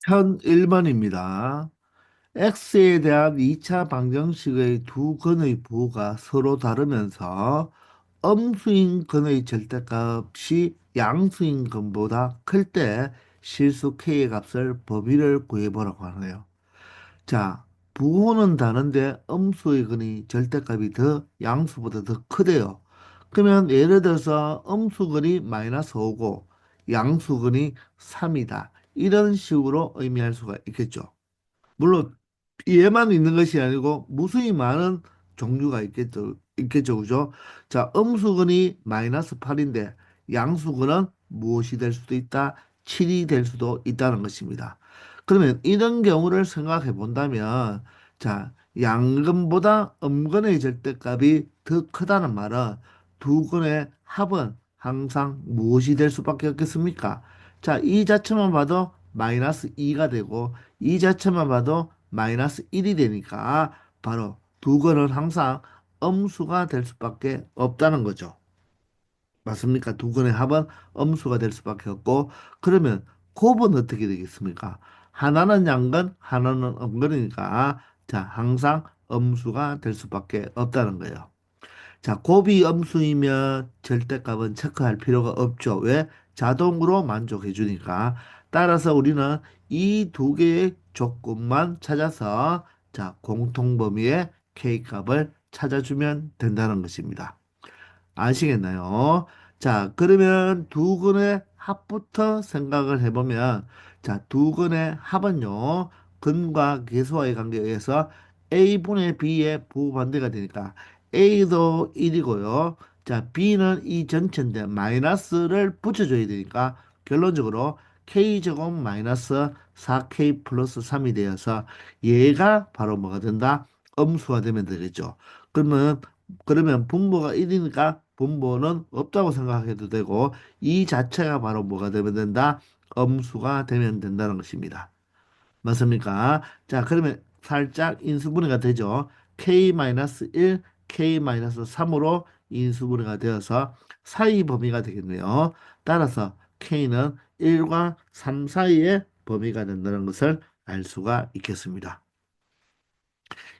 1001번입니다. x에 대한 2차 방정식의 두 근의 부호가 서로 다르면서 음수인 근의 절대값이 양수인 근보다 클 때 실수 k의 값을 범위를 구해보라고 하네요. 자, 부호는 다른데 음수의 근이 절대값이 더 양수보다 더 크대요. 그러면 예를 들어서 음수근이 마이너스 5고 양수근이 3이다. 이런 식으로 의미할 수가 있겠죠. 물론 얘만 있는 것이 아니고 무수히 많은 종류가 있겠죠, 그죠? 자, 음수근이 마이너스 8인데 양수근은 무엇이 될 수도 있다? 7이 될 수도 있다는 것입니다. 그러면 이런 경우를 생각해 본다면, 자, 양근보다 음근의 절대값이 더 크다는 말은 두 근의 합은 항상 무엇이 될 수밖에 없겠습니까? 자, 이 자체만 봐도 마이너스 2가 되고 이 자체만 봐도 마이너스 1이 되니까 바로 두 건은 항상 음수가 될 수밖에 없다는 거죠. 맞습니까? 두 건의 합은 음수가 될 수밖에 없고 그러면 곱은 어떻게 되겠습니까? 하나는 양건, 하나는 음건이니까 자, 항상 음수가 될 수밖에 없다는 거예요. 자, 곱이 음수이면 절대값은 체크할 필요가 없죠. 왜? 자동으로 만족해 주니까. 따라서 우리는 이 두 개의 조건만 찾아서 자, 공통범위의 K값을 찾아주면 된다는 것입니다. 아시겠나요? 자, 그러면 두 근의 합부터 생각을 해보면, 자, 두 근의 합은요, 근과 계수와의 관계에 의해서 A분의 B의 부반대가 되니까 A도 1이고요. 자, B는 이 전체인데 마이너스를 붙여줘야 되니까 결론적으로 K제곱 마이너스 4K 플러스 3이 되어서 얘가 바로 뭐가 된다? 음수가 되면 되겠죠. 그러면 분모가 1이니까 분모는 없다고 생각해도 되고 이 자체가 바로 뭐가 되면 된다? 음수가 되면 된다는 것입니다. 맞습니까? 자, 그러면 살짝 인수분해가 되죠. k-1, k-3으로 인수분해가 되어서 사이 범위가 되겠네요. 따라서 k는 1과 3 사이의 범위가 된다는 것을 알 수가 있겠습니다.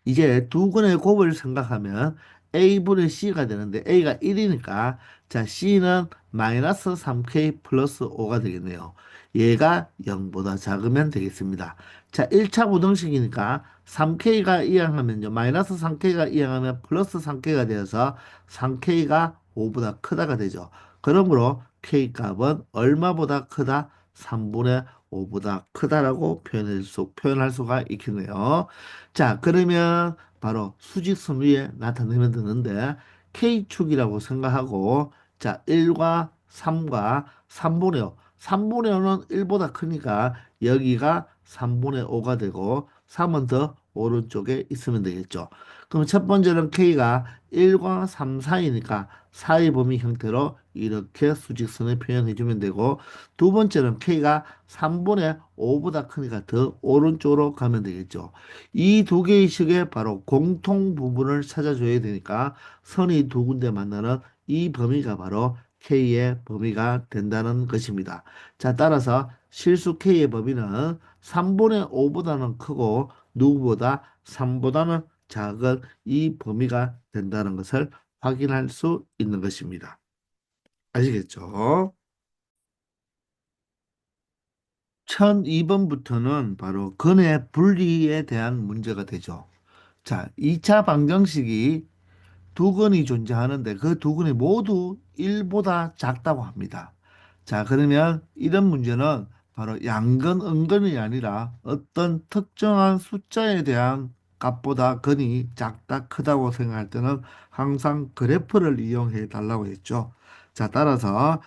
이제 두 근의 곱을 생각하면 A분의 C가 되는데 A가 1이니까 자 C는 마이너스 3K 플러스 5가 되겠네요. 얘가 0보다 작으면 되겠습니다. 자 1차 부등식이니까 3K가 이항하면요. 마이너스 3K가 이항하면 플러스 3K가 되어서 3K가 5보다 크다가 되죠. 그러므로 K 값은 얼마보다 크다? 3분의 5보다 크다라고 표현할 수가 있겠네요. 자, 그러면 바로 수직선 위에 나타내면 되는데 K축이라고 생각하고 자, 1과 3과 3분의 5. 3분의 5는 1보다 크니까 여기가 3분의 5가 되고 3은 더 오른쪽에 있으면 되겠죠. 그럼 첫 번째는 K가 1과 3 사이니까 사이 범위 형태로 이렇게 수직선을 표현해 주면 되고 두 번째는 K가 3분의 5보다 크니까 더 오른쪽으로 가면 되겠죠. 이 두 개의 식의 바로 공통 부분을 찾아줘야 되니까 선이 두 군데 만나는 이 범위가 바로 K의 범위가 된다는 것입니다. 자, 따라서 실수 K의 범위는 3분의 5보다는 크고 누구보다 3보다는 작은 이 범위가 된다는 것을 확인할 수 있는 것입니다. 아시겠죠? 1002번부터는 바로 근의 분리에 대한 문제가 되죠. 자, 2차 방정식이 두 근이 존재하는데 그 두 근이 모두 1보다 작다고 합니다. 자, 그러면 이런 문제는 바로 양근, 음근이 아니라 어떤 특정한 숫자에 대한 값보다 근이 작다, 크다고 생각할 때는 항상 그래프를 이용해 달라고 했죠. 자, 따라서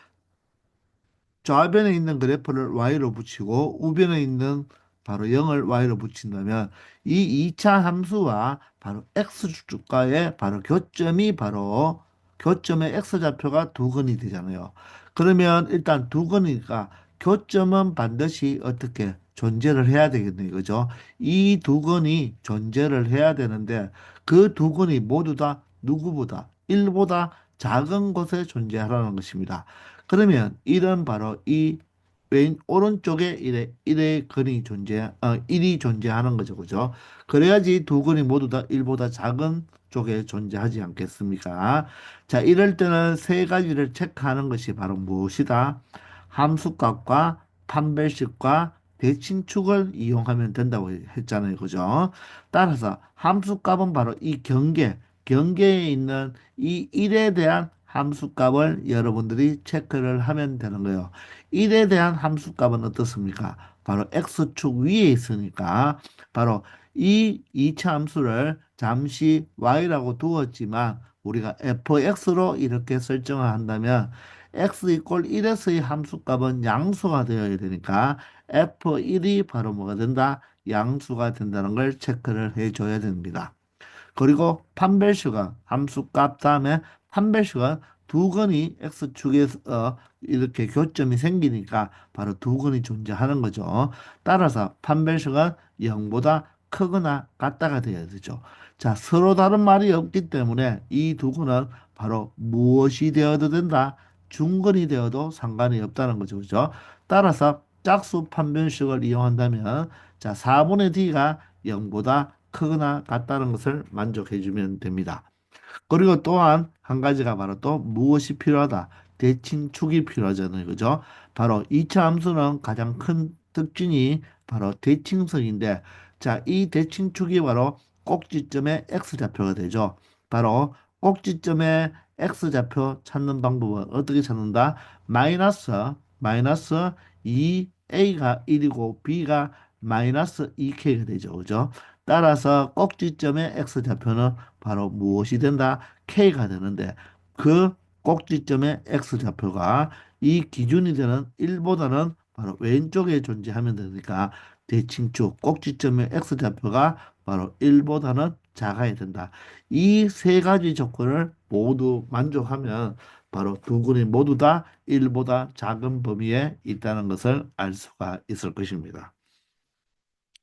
좌변에 있는 그래프를 y로 붙이고 우변에 있는 바로 0을 y로 붙인다면 이 2차 함수와 바로 x축과의 바로 교점이 바로 교점의 x좌표가 두 근이 되잖아요. 그러면 일단 두 근이니까 교점은 반드시 어떻게 존재를 해야 되겠네요. 그죠? 이 두 근이 존재를 해야 되는데 그 두 근이 모두 다 누구보다 1보다 작은 곳에 존재하라는 것입니다. 그러면 이런 바로 이 오른쪽에 일의 근이 1이 존재하는 거죠. 그죠? 그래야지 두 근이 모두 다 1보다 작은 쪽에 존재하지 않겠습니까? 자, 이럴 때는 세 가지를 체크하는 것이 바로 무엇이다? 함수값과 판별식과 대칭축을 이용하면 된다고 했잖아요. 그죠? 따라서 함수값은 바로 이 경계에 있는 이 1에 대한 함수값을 여러분들이 체크를 하면 되는 거예요. 1에 대한 함수값은 어떻습니까? 바로 x축 위에 있으니까 바로 이 2차 함수를 잠시 y라고 두었지만 우리가 fx로 이렇게 설정을 한다면 x 이퀄 1에서의 함수값은 양수가 되어야 되니까 f1이 바로 뭐가 된다? 양수가 된다는 걸 체크를 해줘야 됩니다. 그리고 판별식은 함수값 다음에 판별식은 두 근이 x축에서 이렇게 교점이 생기니까 바로 두 근이 존재하는 거죠. 따라서 판별식은 0보다 크거나 같다가 되어야 되죠. 자, 서로 다른 말이 없기 때문에 이 두 근은 바로 무엇이 되어도 된다. 중근이 되어도 상관이 없다는 거죠. 그죠? 따라서 짝수 판별식을 이용한다면 자, 4분의 d가 0보다 크거나 같다는 것을 만족해 주면 됩니다. 그리고 또한 한 가지가 바로 또 무엇이 필요하다. 대칭축이 필요하잖아요. 그죠? 바로 2차 함수는 가장 큰 특징이 바로 대칭성인데 자, 이 대칭축이 바로 꼭지점의 x좌표가 되죠. 바로 꼭지점의 x좌표 찾는 방법은 어떻게 찾는다? 마이너스 2a가 1이고 b가 마이너스 2k가 되죠. 그죠? 따라서 꼭지점의 x좌표는 바로 무엇이 된다? K가 되는데 그 꼭지점의 X좌표가 이 기준이 되는 1보다는 바로 왼쪽에 존재하면 되니까 대칭축 꼭지점의 X좌표가 바로 1보다는 작아야 된다. 이 세 가지 조건을 모두 만족하면 바로 두 근이 모두 다 1보다 작은 범위에 있다는 것을 알 수가 있을 것입니다.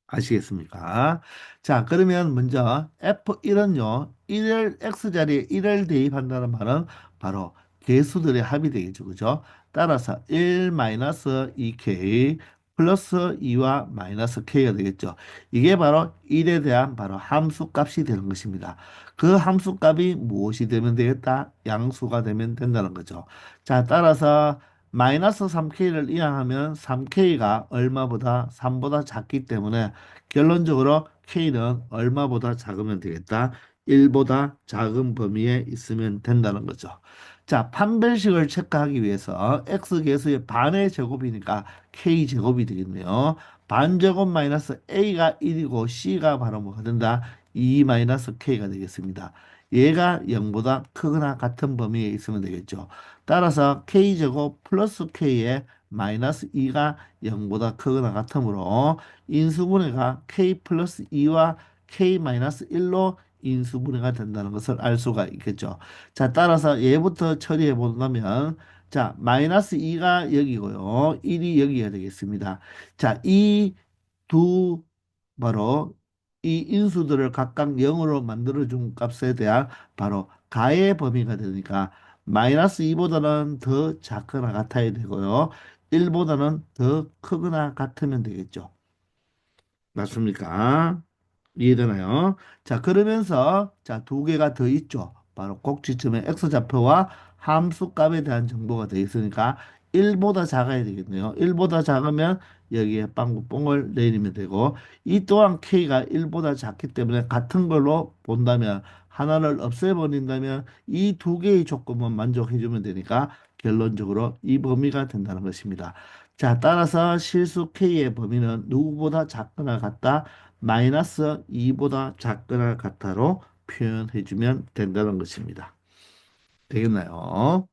아시겠습니까? 자, 그러면 먼저 F1은요, 1을 X자리에 1을 대입한다는 말은 바로 개수들의 합이 되겠죠. 그죠? 따라서 1-2K 플러스 2와 마이너스 K가 되겠죠. 이게 바로 1에 대한 바로 함수값이 되는 것입니다. 그 함수값이 무엇이 되면 되겠다? 양수가 되면 된다는 거죠. 자, 따라서 마이너스 3K를 이항하면 3K가 얼마보다 3보다 작기 때문에 결론적으로 K는 얼마보다 작으면 되겠다. 1보다 작은 범위에 있으면 된다는 거죠. 자, 판별식을 체크하기 위해서 X계수의 반의 제곱이니까 K제곱이 되겠네요. 반제곱 마이너스 A가 1이고 C가 바로 뭐가 된다? 2 마이너스 K가 되겠습니다. 얘가 0보다 크거나 같은 범위에 있으면 되겠죠. 따라서 K제곱 플러스 K의 마이너스 2가 0보다 크거나 같으므로 인수분해가 k 플러스 2와 k 마이너스 1로 인수분해가 된다는 것을 알 수가 있겠죠. 자, 따라서 얘부터 처리해 본다면 자, 마이너스 2가 여기고요. 1이 여기가 되겠습니다. 자, 이 두 바로 이 인수들을 각각 0으로 만들어준 값에 대한 바로 가의 범위가 되니까 마이너스 2보다는 더 작거나 같아야 되고요. 1보다는 더 크거나 같으면 되겠죠. 맞습니까? 이해되나요? 자, 그러면서 자, 두 개가 더 있죠. 바로 꼭지점의 x좌표와 함수값에 대한 정보가 더 있으니까 1보다 작아야 되겠네요. 1보다 작으면 여기에 빵구뽕을 내리면 되고 이 또한 k가 1보다 작기 때문에 같은 걸로 본다면 하나를 없애버린다면 이 두 개의 조건만 만족해 주면 되니까 결론적으로 이 범위가 된다는 것입니다. 자, 따라서 실수 k의 범위는 누구보다 작거나 같다. 마이너스 2보다 작거나 같아로 표현해주면 된다는 것입니다. 되겠나요?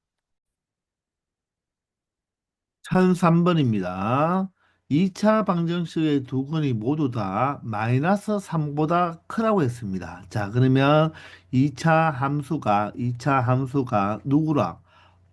1003번입니다. 2차 방정식의 두 근이 모두 다 마이너스 3보다 크라고 했습니다. 자, 그러면 2차 함수가 누구랑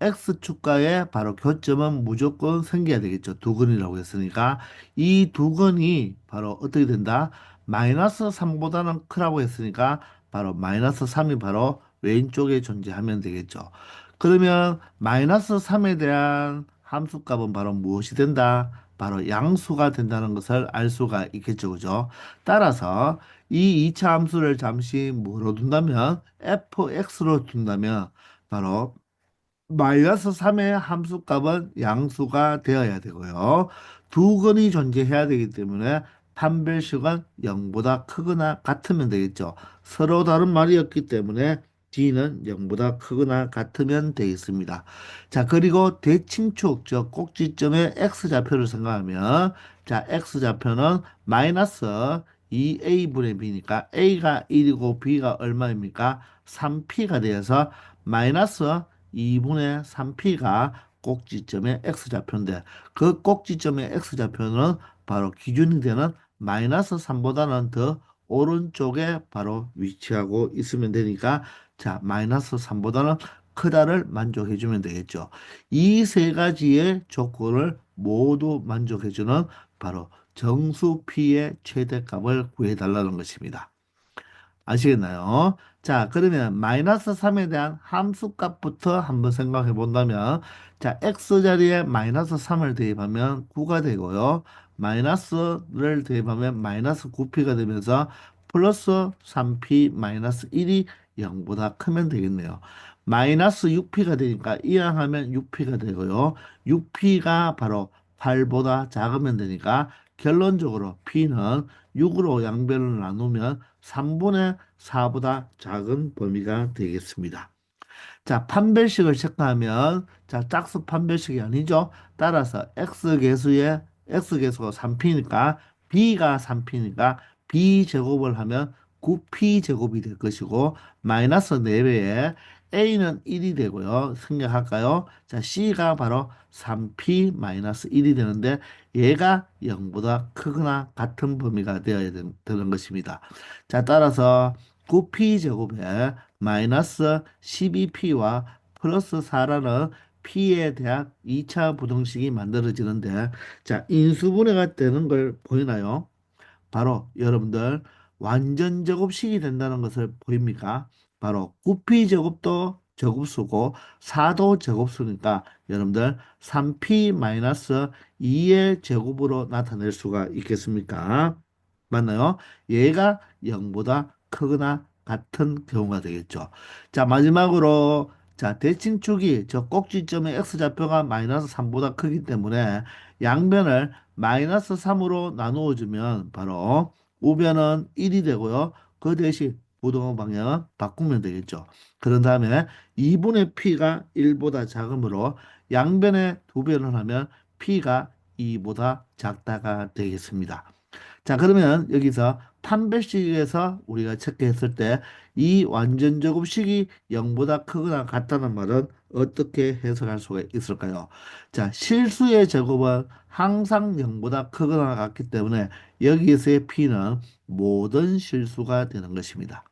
x축과의 바로 교점은 무조건 생겨야 되겠죠. 두 근이라고 했으니까 이 두 근이 바로 어떻게 된다? 마이너스 3보다는 크라고 했으니까 바로 마이너스 3이 바로 왼쪽에 존재하면 되겠죠. 그러면 마이너스 3에 대한 함수값은 바로 무엇이 된다? 바로 양수가 된다는 것을 알 수가 있겠죠. 그죠? 따라서 이 2차 함수를 잠시 뭐로 둔다면 fx로 둔다면 바로 마이너스 3의 함수값은 양수가 되어야 되고요. 두 근이 존재해야 되기 때문에 판별식은 0보다 크거나 같으면 되겠죠. 서로 다른 말이었기 때문에 D는 0보다 크거나 같으면 되겠습니다. 자, 그리고 대칭축, 즉 꼭지점의 X좌표를 생각하면 자, X좌표는 마이너스 2A분의 B니까 A가 1이고 B가 얼마입니까? 3P가 되어서 마이너스 2분의 3p가 꼭지점의 x좌표인데 그 꼭지점의 x좌표는 바로 기준이 되는 마이너스 3보다는 더 오른쪽에 바로 위치하고 있으면 되니까 자 마이너스 3보다는 크다를 만족해 주면 되겠죠. 이 세 가지의 조건을 모두 만족해 주는 바로 정수 p의 최대값을 구해 달라는 것입니다. 아시겠나요? 자, 그러면 마이너스 3에 대한 함수값부터 한번 생각해 본다면, 자, x 자리에 마이너스 3을 대입하면 9가 되고요. 마이너스를 대입하면 마이너스 9p가 되면서 플러스 3p 마이너스 1이 0보다 크면 되겠네요. 마이너스 6p가 되니까 이항하면 6p가 되고요. 6p가 바로 8보다 작으면 되니까 결론적으로 p는 6으로 양변을 나누면 3분의 4보다 작은 범위가 되겠습니다. 자, 판별식을 체크하면 자, 짝수 판별식이 아니죠. 따라서 x계수가 3p니까 b가 3p니까 b 제곱을 하면 9p 제곱이 될 것이고 마이너스 4배에 a는 1이 되고요. 생략할까요? 자, c가 바로 3p 마이너스 1이 되는데 얘가 0보다 크거나 같은 범위가 되어야 되는 것입니다. 자, 따라서 9p 제곱에 마이너스 12p와 플러스 4라는 p에 대한 2차 부등식이 만들어지는데 자 인수분해가 되는 걸 보이나요? 바로 여러분들 완전 제곱식이 된다는 것을 보입니까? 바로 9p 제곱도 제곱수고 4도 제곱수니까 여러분들 3p-2의 제곱으로 나타낼 수가 있겠습니까? 맞나요? 얘가 0보다 크거나 같은 경우가 되겠죠. 자, 마지막으로 자, 대칭축이 저 꼭지점의 x좌표가 마이너스 3보다 크기 때문에 양변을 마이너스 3으로 나누어 주면 바로 우변은 1이 되고요. 그 대신 부동호 방향은 바꾸면 되겠죠. 그런 다음에 2분의 p가 1보다 작으므로 양변의 두 변을 하면 p가 2보다 작다가 되겠습니다. 자, 그러면 여기서 판별식에서 우리가 체크했을 때 이 완전 제곱식이 0보다 크거나 같다는 말은 어떻게 해석할 수가 있을까요? 자, 실수의 제곱은 항상 0보다 크거나 같기 때문에 여기에서의 p는 모든 실수가 되는 것입니다.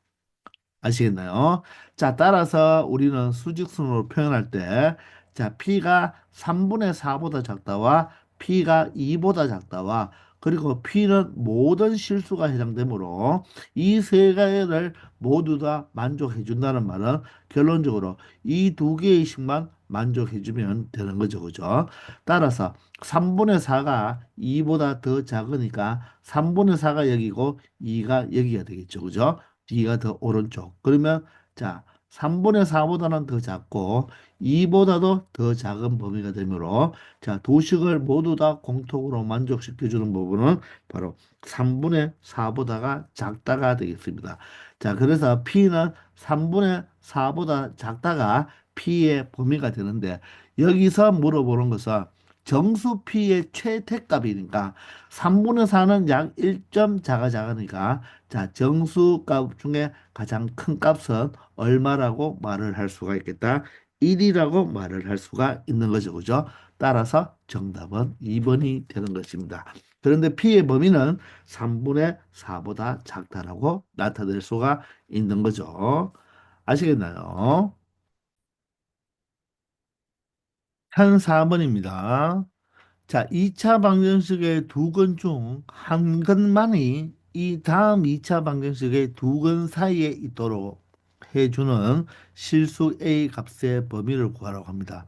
아시겠나요? 자, 따라서 우리는 수직순으로 표현할 때, 자, P가 3분의 4보다 작다와 P가 2보다 작다와 그리고 P는 모든 실수가 해당되므로 이 세 가지를 모두 다 만족해 준다는 말은 결론적으로 이 두 개의 식만 만족해 주면 되는 거죠. 그죠? 따라서 3분의 4가 2보다 더 작으니까 3분의 4가 여기고 2가 여기가 되겠죠. 그죠? D가 더 오른쪽. 그러면 자, 3분의 4보다는 더 작고 2보다도 더 작은 범위가 되므로 자, 두 식을 모두 다 공통으로 만족시켜 주는 부분은 바로 3분의 4보다가 작다가 되겠습니다. 자, 그래서 P는 3분의 4보다 작다가 P의 범위가 되는데 여기서 물어보는 것은 정수 P의 최대값이니까 3분의 4는 약 1점 작으니까 자, 정수값 중에 가장 큰 값은 얼마라고 말을 할 수가 있겠다. 1이라고 말을 할 수가 있는 거죠. 그죠? 따라서 정답은 2번이 되는 것입니다. 그런데 P의 범위는 3분의 4보다 작다라고 나타낼 수가 있는 거죠. 아시겠나요? 한 4번입니다. 자, 2차 방정식의 두 근 중 한 근만이 이 다음 2차 방정식의 두 근 사이에 있도록 해주는 실수 A 값의 범위를 구하라고 합니다.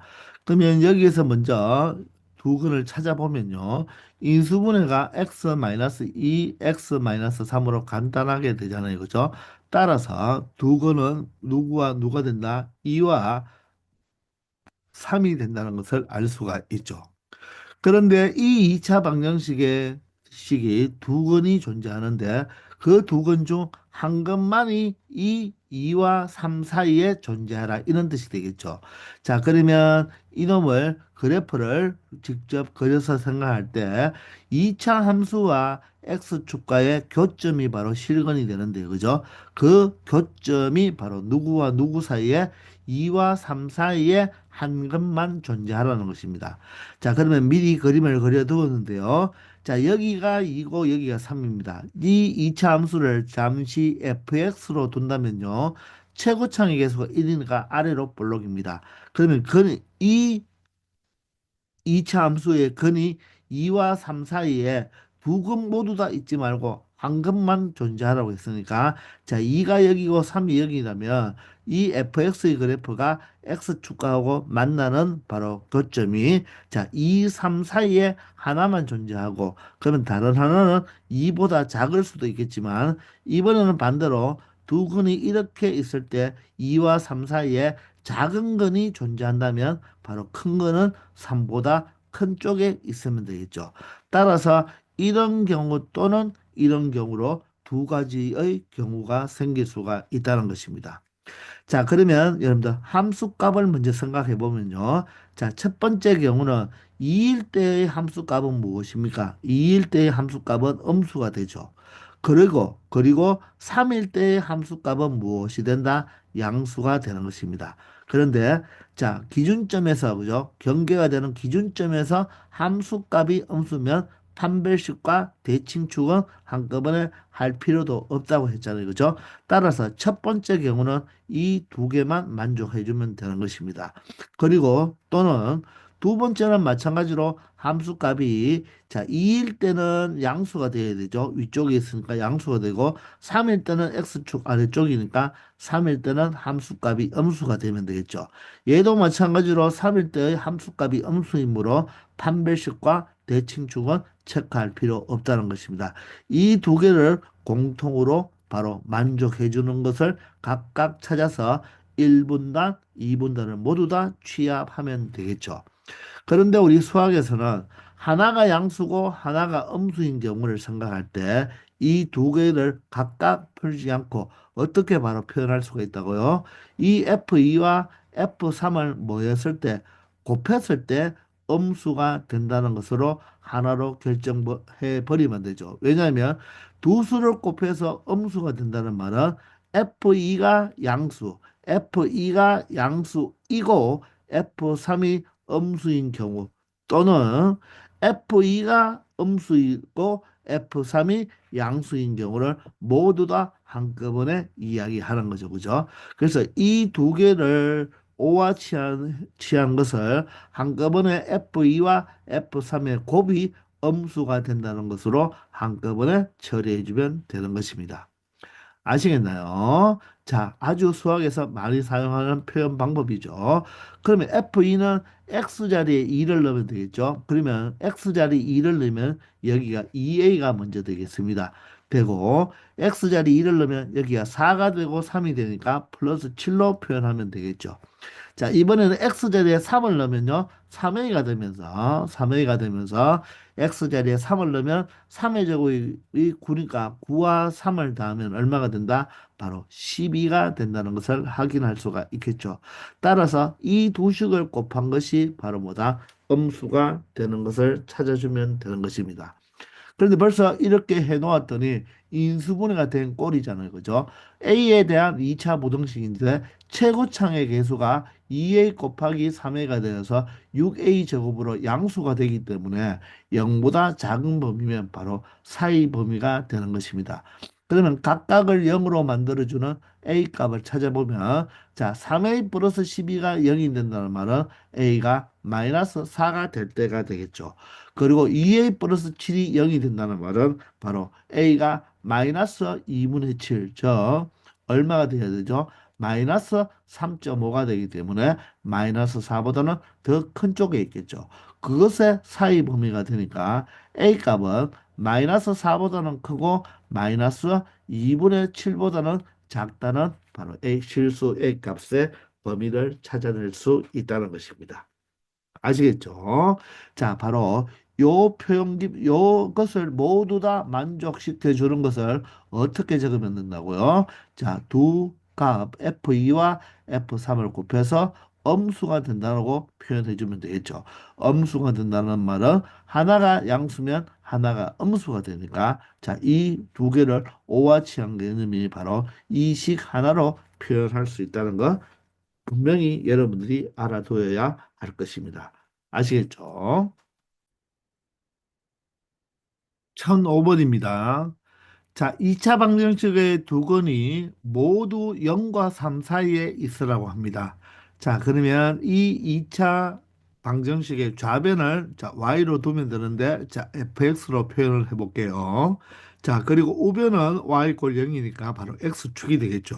그러면 여기에서 먼저 두 근을 찾아보면요. 인수분해가 x-2, x-3으로 간단하게 되잖아요. 그죠? 따라서 두 근은 누구와 누가 된다? 2와 3이 된다는 것을 알 수가 있죠. 그런데 이 2차 방정식의 식이 두 근이 존재하는데 그 두 근 중 한 근만이 이 2와 3 사이에 존재하라 이런 뜻이 되겠죠. 자, 그러면 이놈을 그래프를 직접 그려서 생각할 때 2차 함수와 x축과의 교점이 바로 실근이 되는데 그죠? 그 교점이 바로 누구와 누구 사이에 2와 3 사이에 한 근만 존재하라는 것입니다. 자, 그러면 미리 그림을 그려두었는데요. 자, 여기가 2고 여기가 3입니다. 이 2차 함수를 잠시 fx로 둔다면요. 최고창의 계수가 1이니까 아래로 볼록입니다. 그러면 이 2차 함수의 근이 2와 3 사이에 두 근 모두 다 있지 말고 한 근만 존재하라고 했으니까 자 2가 여기고 3이 여기라면 이 fx의 그래프가 x축하고 만나는 바로 교점이 자 2, 3 사이에 하나만 존재하고 그러면 다른 하나는 2보다 작을 수도 있겠지만 이번에는 반대로 두 근이 이렇게 있을 때 2와 3 사이에 작은 근이 존재한다면 바로 큰 거는 3보다 큰 쪽에 있으면 되겠죠. 따라서 이런 경우 또는 이런 경우로 두 가지의 경우가 생길 수가 있다는 것입니다. 자, 그러면 여러분들 함수값을 먼저 생각해 보면요. 자, 첫 번째 경우는 2일 때의 함수값은 무엇입니까? 2일 때의 함수값은 음수가 되죠. 그리고 3일 때의 함수값은 무엇이 된다? 양수가 되는 것입니다. 그런데 자, 기준점에서 그죠? 경계가 되는 기준점에서 함수값이 음수면 판별식과 대칭축은 한꺼번에 할 필요도 없다고 했잖아요. 그죠? 따라서 첫 번째 경우는 이 두 개만 만족해 주면 되는 것입니다. 그리고 또는 두 번째는 마찬가지로 함수값이 자, 2일 때는 양수가 돼야 되죠. 위쪽에 있으니까 양수가 되고 3일 때는 x축 아래쪽이니까 3일 때는 함수값이 음수가 되면 되겠죠. 얘도 마찬가지로 3일 때의 함수값이 음수이므로 판별식과 대칭축은 체크할 필요 없다는 것입니다. 이 두 개를 공통으로 바로 만족해 주는 것을 각각 찾아서 1분단, 2분단을 모두 다 취합하면 되겠죠. 그런데 우리 수학에서는 하나가 양수고 하나가 음수인 경우를 생각할 때 이 두 개를 각각 풀지 않고 어떻게 바로 표현할 수가 있다고요? 이 F2와 F3을 모였을 때 곱했을 때 음수가 된다는 것으로 하나로 결정해 버리면 되죠. 왜냐하면 두 수를 곱해서 음수가 된다는 말은 F2가 양수, F2가 양수이고 F3이 음수인 경우 또는 F2가 음수이고 F3이 양수인 경우를 모두 다 한꺼번에 이야기하는 거죠. 그죠? 그래서 이 두 개를 오와 취한 것을 한꺼번에 F2와 F3의 곱이 음수가 된다는 것으로 한꺼번에 처리해 주면 되는 것입니다. 아시겠나요? 자, 아주 수학에서 많이 사용하는 표현 방법이죠. 그러면 F2는 X자리에 2를 넣으면 되겠죠. 그러면 X자리 2를 넣으면 여기가 2A가 먼저 되겠습니다. 되고 X자리 2를 넣으면 여기가 4가 되고 3이 되니까 플러스 7로 표현하면 되겠죠. 자, 이번에는 x자리에 3을 넣으면요. 3A가 되면서 x자리에 3을 넣으면 3의 제곱이 9니까 9와 3을 더하면 얼마가 된다? 바로 12가 된다는 것을 확인할 수가 있겠죠. 따라서 이 두 식을 곱한 것이 바로 뭐다? 음수가 되는 것을 찾아주면 되는 것입니다. 그런데 벌써 이렇게 해놓았더니 인수분해가 된 꼴이잖아요. 그죠? A에 대한 2차 부등식인데 최고창의 계수가 2A 곱하기 3A가 되어서 6A 제곱으로 양수가 되기 때문에 0보다 작은 범위면 바로 사이 범위가 되는 것입니다. 그러면 각각을 0으로 만들어주는 A 값을 찾아보면 자 3A 플러스 12가 0이 된다는 말은 A가 마이너스 4가 될 때가 되겠죠. 그리고 2A 플러스 7이 0이 된다는 말은 바로 A가 마이너스 2분의 7, 즉 얼마가 돼야 되죠? 마이너스 3.5가 되기 때문에 마이너스 4보다는 더 큰 쪽에 있겠죠. 그것의 사이 범위가 되니까 A 값은 마이너스 4보다는 크고 마이너스 2분의 7보다는 작다는 바로 A 실수 A 값의 범위를 찾아낼 수 있다는 것입니다. 아시겠죠? 자, 바로 요 표현집, 요것을 모두 다 만족시켜 주는 것을 어떻게 적으면 된다고요? 자, 두 값 F2와 F3을 곱해서 엄수가 된다고 표현해 주면 되겠죠. 엄수가 된다는 말은 하나가 양수면 하나가 음수가 되니까 자, 이 두 개를 오와 취한 개념이 바로 이식 하나로 표현할 수 있다는 거 분명히 여러분들이 알아둬야 할 것입니다. 아시겠죠? 1005번입니다. 자, 2차 방정식의 두 건이 모두 0과 3 사이에 있으라고 합니다. 자, 그러면 이 2차 방정식의 좌변을 자, y로 두면 되는데 자, fx로 표현을 해볼게요. 자, 그리고 우변은 y 꼴 0이니까 바로 x축이 되겠죠.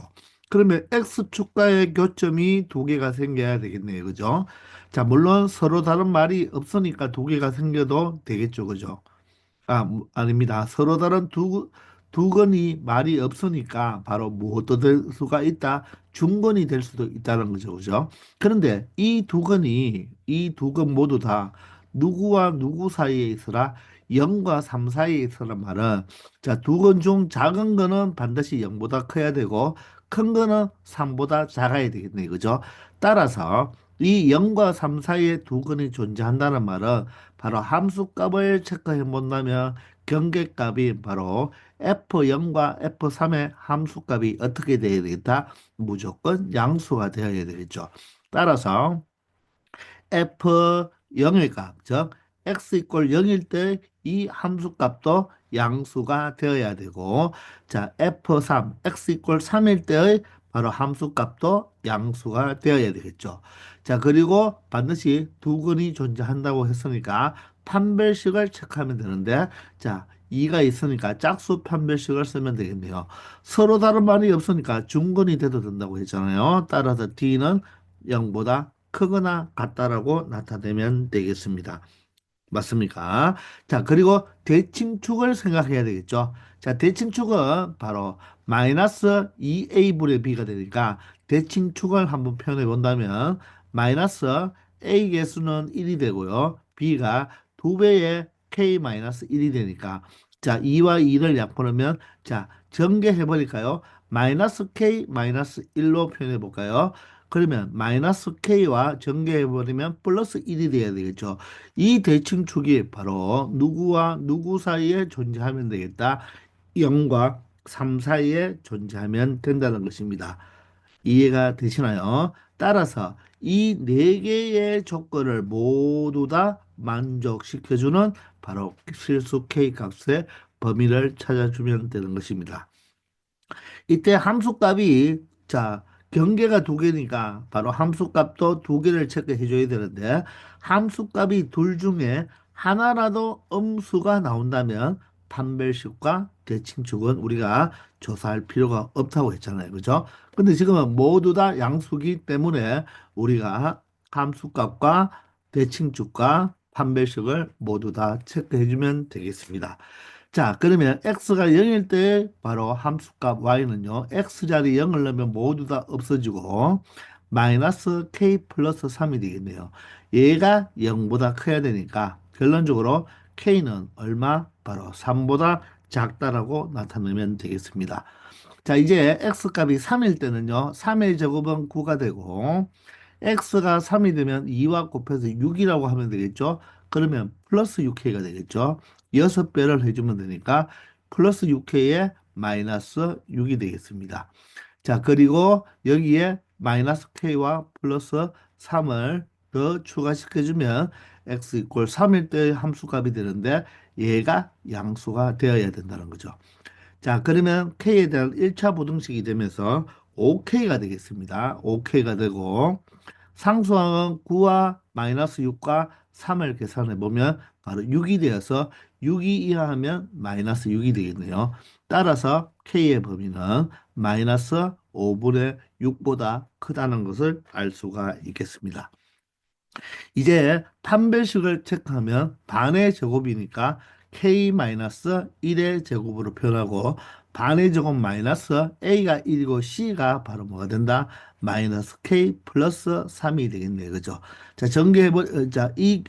그러면 x축과의 교점이 두 개가 생겨야 되겠네요. 그죠? 자, 물론 서로 다른 말이 없으니까 두 개가 생겨도 되겠죠. 그죠? 아닙니다. 서로 다른 두 건이 말이 없으니까 바로 무엇도 될 수가 있다. 중건이 될 수도 있다는 거죠. 그죠? 그런데 이 두 건 모두 다 누구와 누구 사이에 있어라? 0과 3 사이에 있어란 말은 자, 두 건 중 작은 거는 반드시 0보다 커야 되고 큰 거는 3보다 작아야 되겠네. 그죠? 따라서 이 0과 3 사이에 두 건이 존재한다는 말은 바로 함수값을 체크해 본다면 경계값이 바로 F0과 F3의 함수값이 어떻게 되어야 되겠다? 무조건 양수가 되어야 되겠죠. 따라서 F0의 값, 즉 x 이퀄 0일 때 이 함수값도 양수가 되어야 되고 자 F3, x 이퀄 3일 때의 바로 함수값도 양수가 되어야 되겠죠. 자 그리고 반드시 두 근이 존재한다고 했으니까 판별식을 체크하면 되는데 자 2가 있으니까 짝수 판별식을 쓰면 되겠네요. 서로 다른 말이 없으니까 중근이 돼도 된다고 했잖아요. 따라서 D는 0보다 크거나 같다라고 나타내면 되겠습니다. 맞습니까? 자, 그리고 대칭축을 생각해야 되겠죠. 자, 대칭축은 바로 마이너스 2a분의 b가 되니까 대칭축을 한번 표현해 본다면 마이너스 a 개수는 1이 되고요. b가 두배의 k 마이너스 1이 되니까 자, 2와 2를 약분하면 자, 전개해 버릴까요? 마이너스 k 마이너스 1로 표현해 볼까요? 그러면 마이너스 k와 전개해 버리면 플러스 1이 돼야 되겠죠. 이 대칭축이 바로 누구와 누구 사이에 존재하면 되겠다. 0과 3 사이에 존재하면 된다는 것입니다. 이해가 되시나요? 따라서 이 네 개의 조건을 모두 다 만족시켜주는 바로 실수 K 값의 범위를 찾아주면 되는 것입니다. 이때 함수값이 자 경계가 두 개니까 바로 함수값도 두 개를 체크해 줘야 되는데 함수값이 둘 중에 하나라도 음수가 나온다면 판별식과 대칭축은 우리가 조사할 필요가 없다고 했잖아요. 그죠? 근데 지금은 모두 다 양수기 때문에 우리가 함수값과 대칭축과 판별식을 모두 다 체크해 주면 되겠습니다. 자, 그러면 x가 0일 때 바로 함수값 y는요. x자리 0을 넣으면 모두 다 없어지고 마이너스 k 플러스 3이 되겠네요. 얘가 0보다 커야 되니까 결론적으로 k는 얼마? 바로 3보다 작다라고 나타내면 되겠습니다. 자, 이제 x값이 3일 때는요. 3의 제곱은 9가 되고 x가 3이 되면 2와 곱해서 6이라고 하면 되겠죠. 그러면 플러스 6k가 되겠죠. 6배를 해주면 되니까 플러스 6k에 마이너스 6이 되겠습니다. 자, 그리고 여기에 마이너스 k와 플러스 3을 더 추가시켜주면 x 이퀄 3일 때의 함수값이 되는데 얘가 양수가 되어야 된다는 거죠. 자, 그러면 K에 대한 1차 부등식이 되면서 OK가 되겠습니다. OK가 되고 상수항은 9와 마이너스 6과 3을 계산해 보면 바로 6이 되어서 6이 이하하면 마이너스 6이 되겠네요. 따라서 K의 범위는 마이너스 5분의 6보다 크다는 것을 알 수가 있겠습니다. 이제 판별식을 체크하면 반의 제곱이니까 k-1의 제곱으로 표현하고 반의 제곱 마이너스 a가 1이고 c가 바로 뭐가 된다? 마이너스 k 플러스 3이 되겠네요. 그죠? 자, 자, 이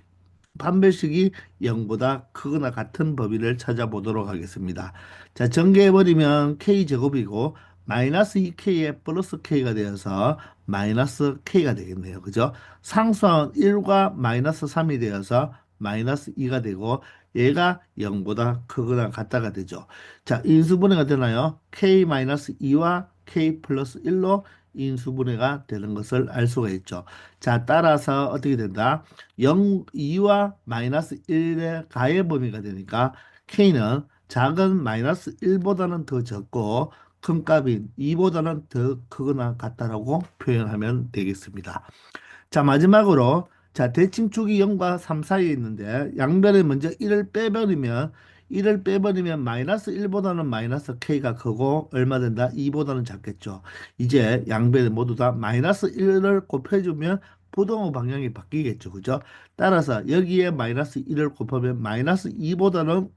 판별식이 0보다 크거나 같은 범위를 찾아보도록 하겠습니다. 자, 전개해버리면 k제곱이고 마이너스 2k에 플러스 k가 되어서 마이너스 k가 되겠네요. 그죠? 상수항은 1과 마이너스 3이 되어서 마이너스 2가 되고 얘가 0보다 크거나 같다가 되죠. 자, 인수분해가 되나요? k-2와 k 플러스 1로 인수분해가 되는 것을 알 수가 있죠. 자, 따라서 어떻게 된다? 0, 2와 마이너스 1의 가의 범위가 되니까 k는 작은 마이너스 1보다는 더 적고 큰 값인 2보다는 더 크거나 같다라고 표현하면 되겠습니다. 자, 마지막으로 자, 대칭축이 0과 3 사이에 있는데 양변에 먼저 1을 빼버리면 마이너스 1보다는 마이너스 k가 크고 얼마 된다? 2보다는 작겠죠. 이제 양변에 모두 다 마이너스 1을 곱해주면 부동호 방향이 바뀌겠죠. 그죠? 따라서 여기에 마이너스 1을 곱하면 마이너스 2보다는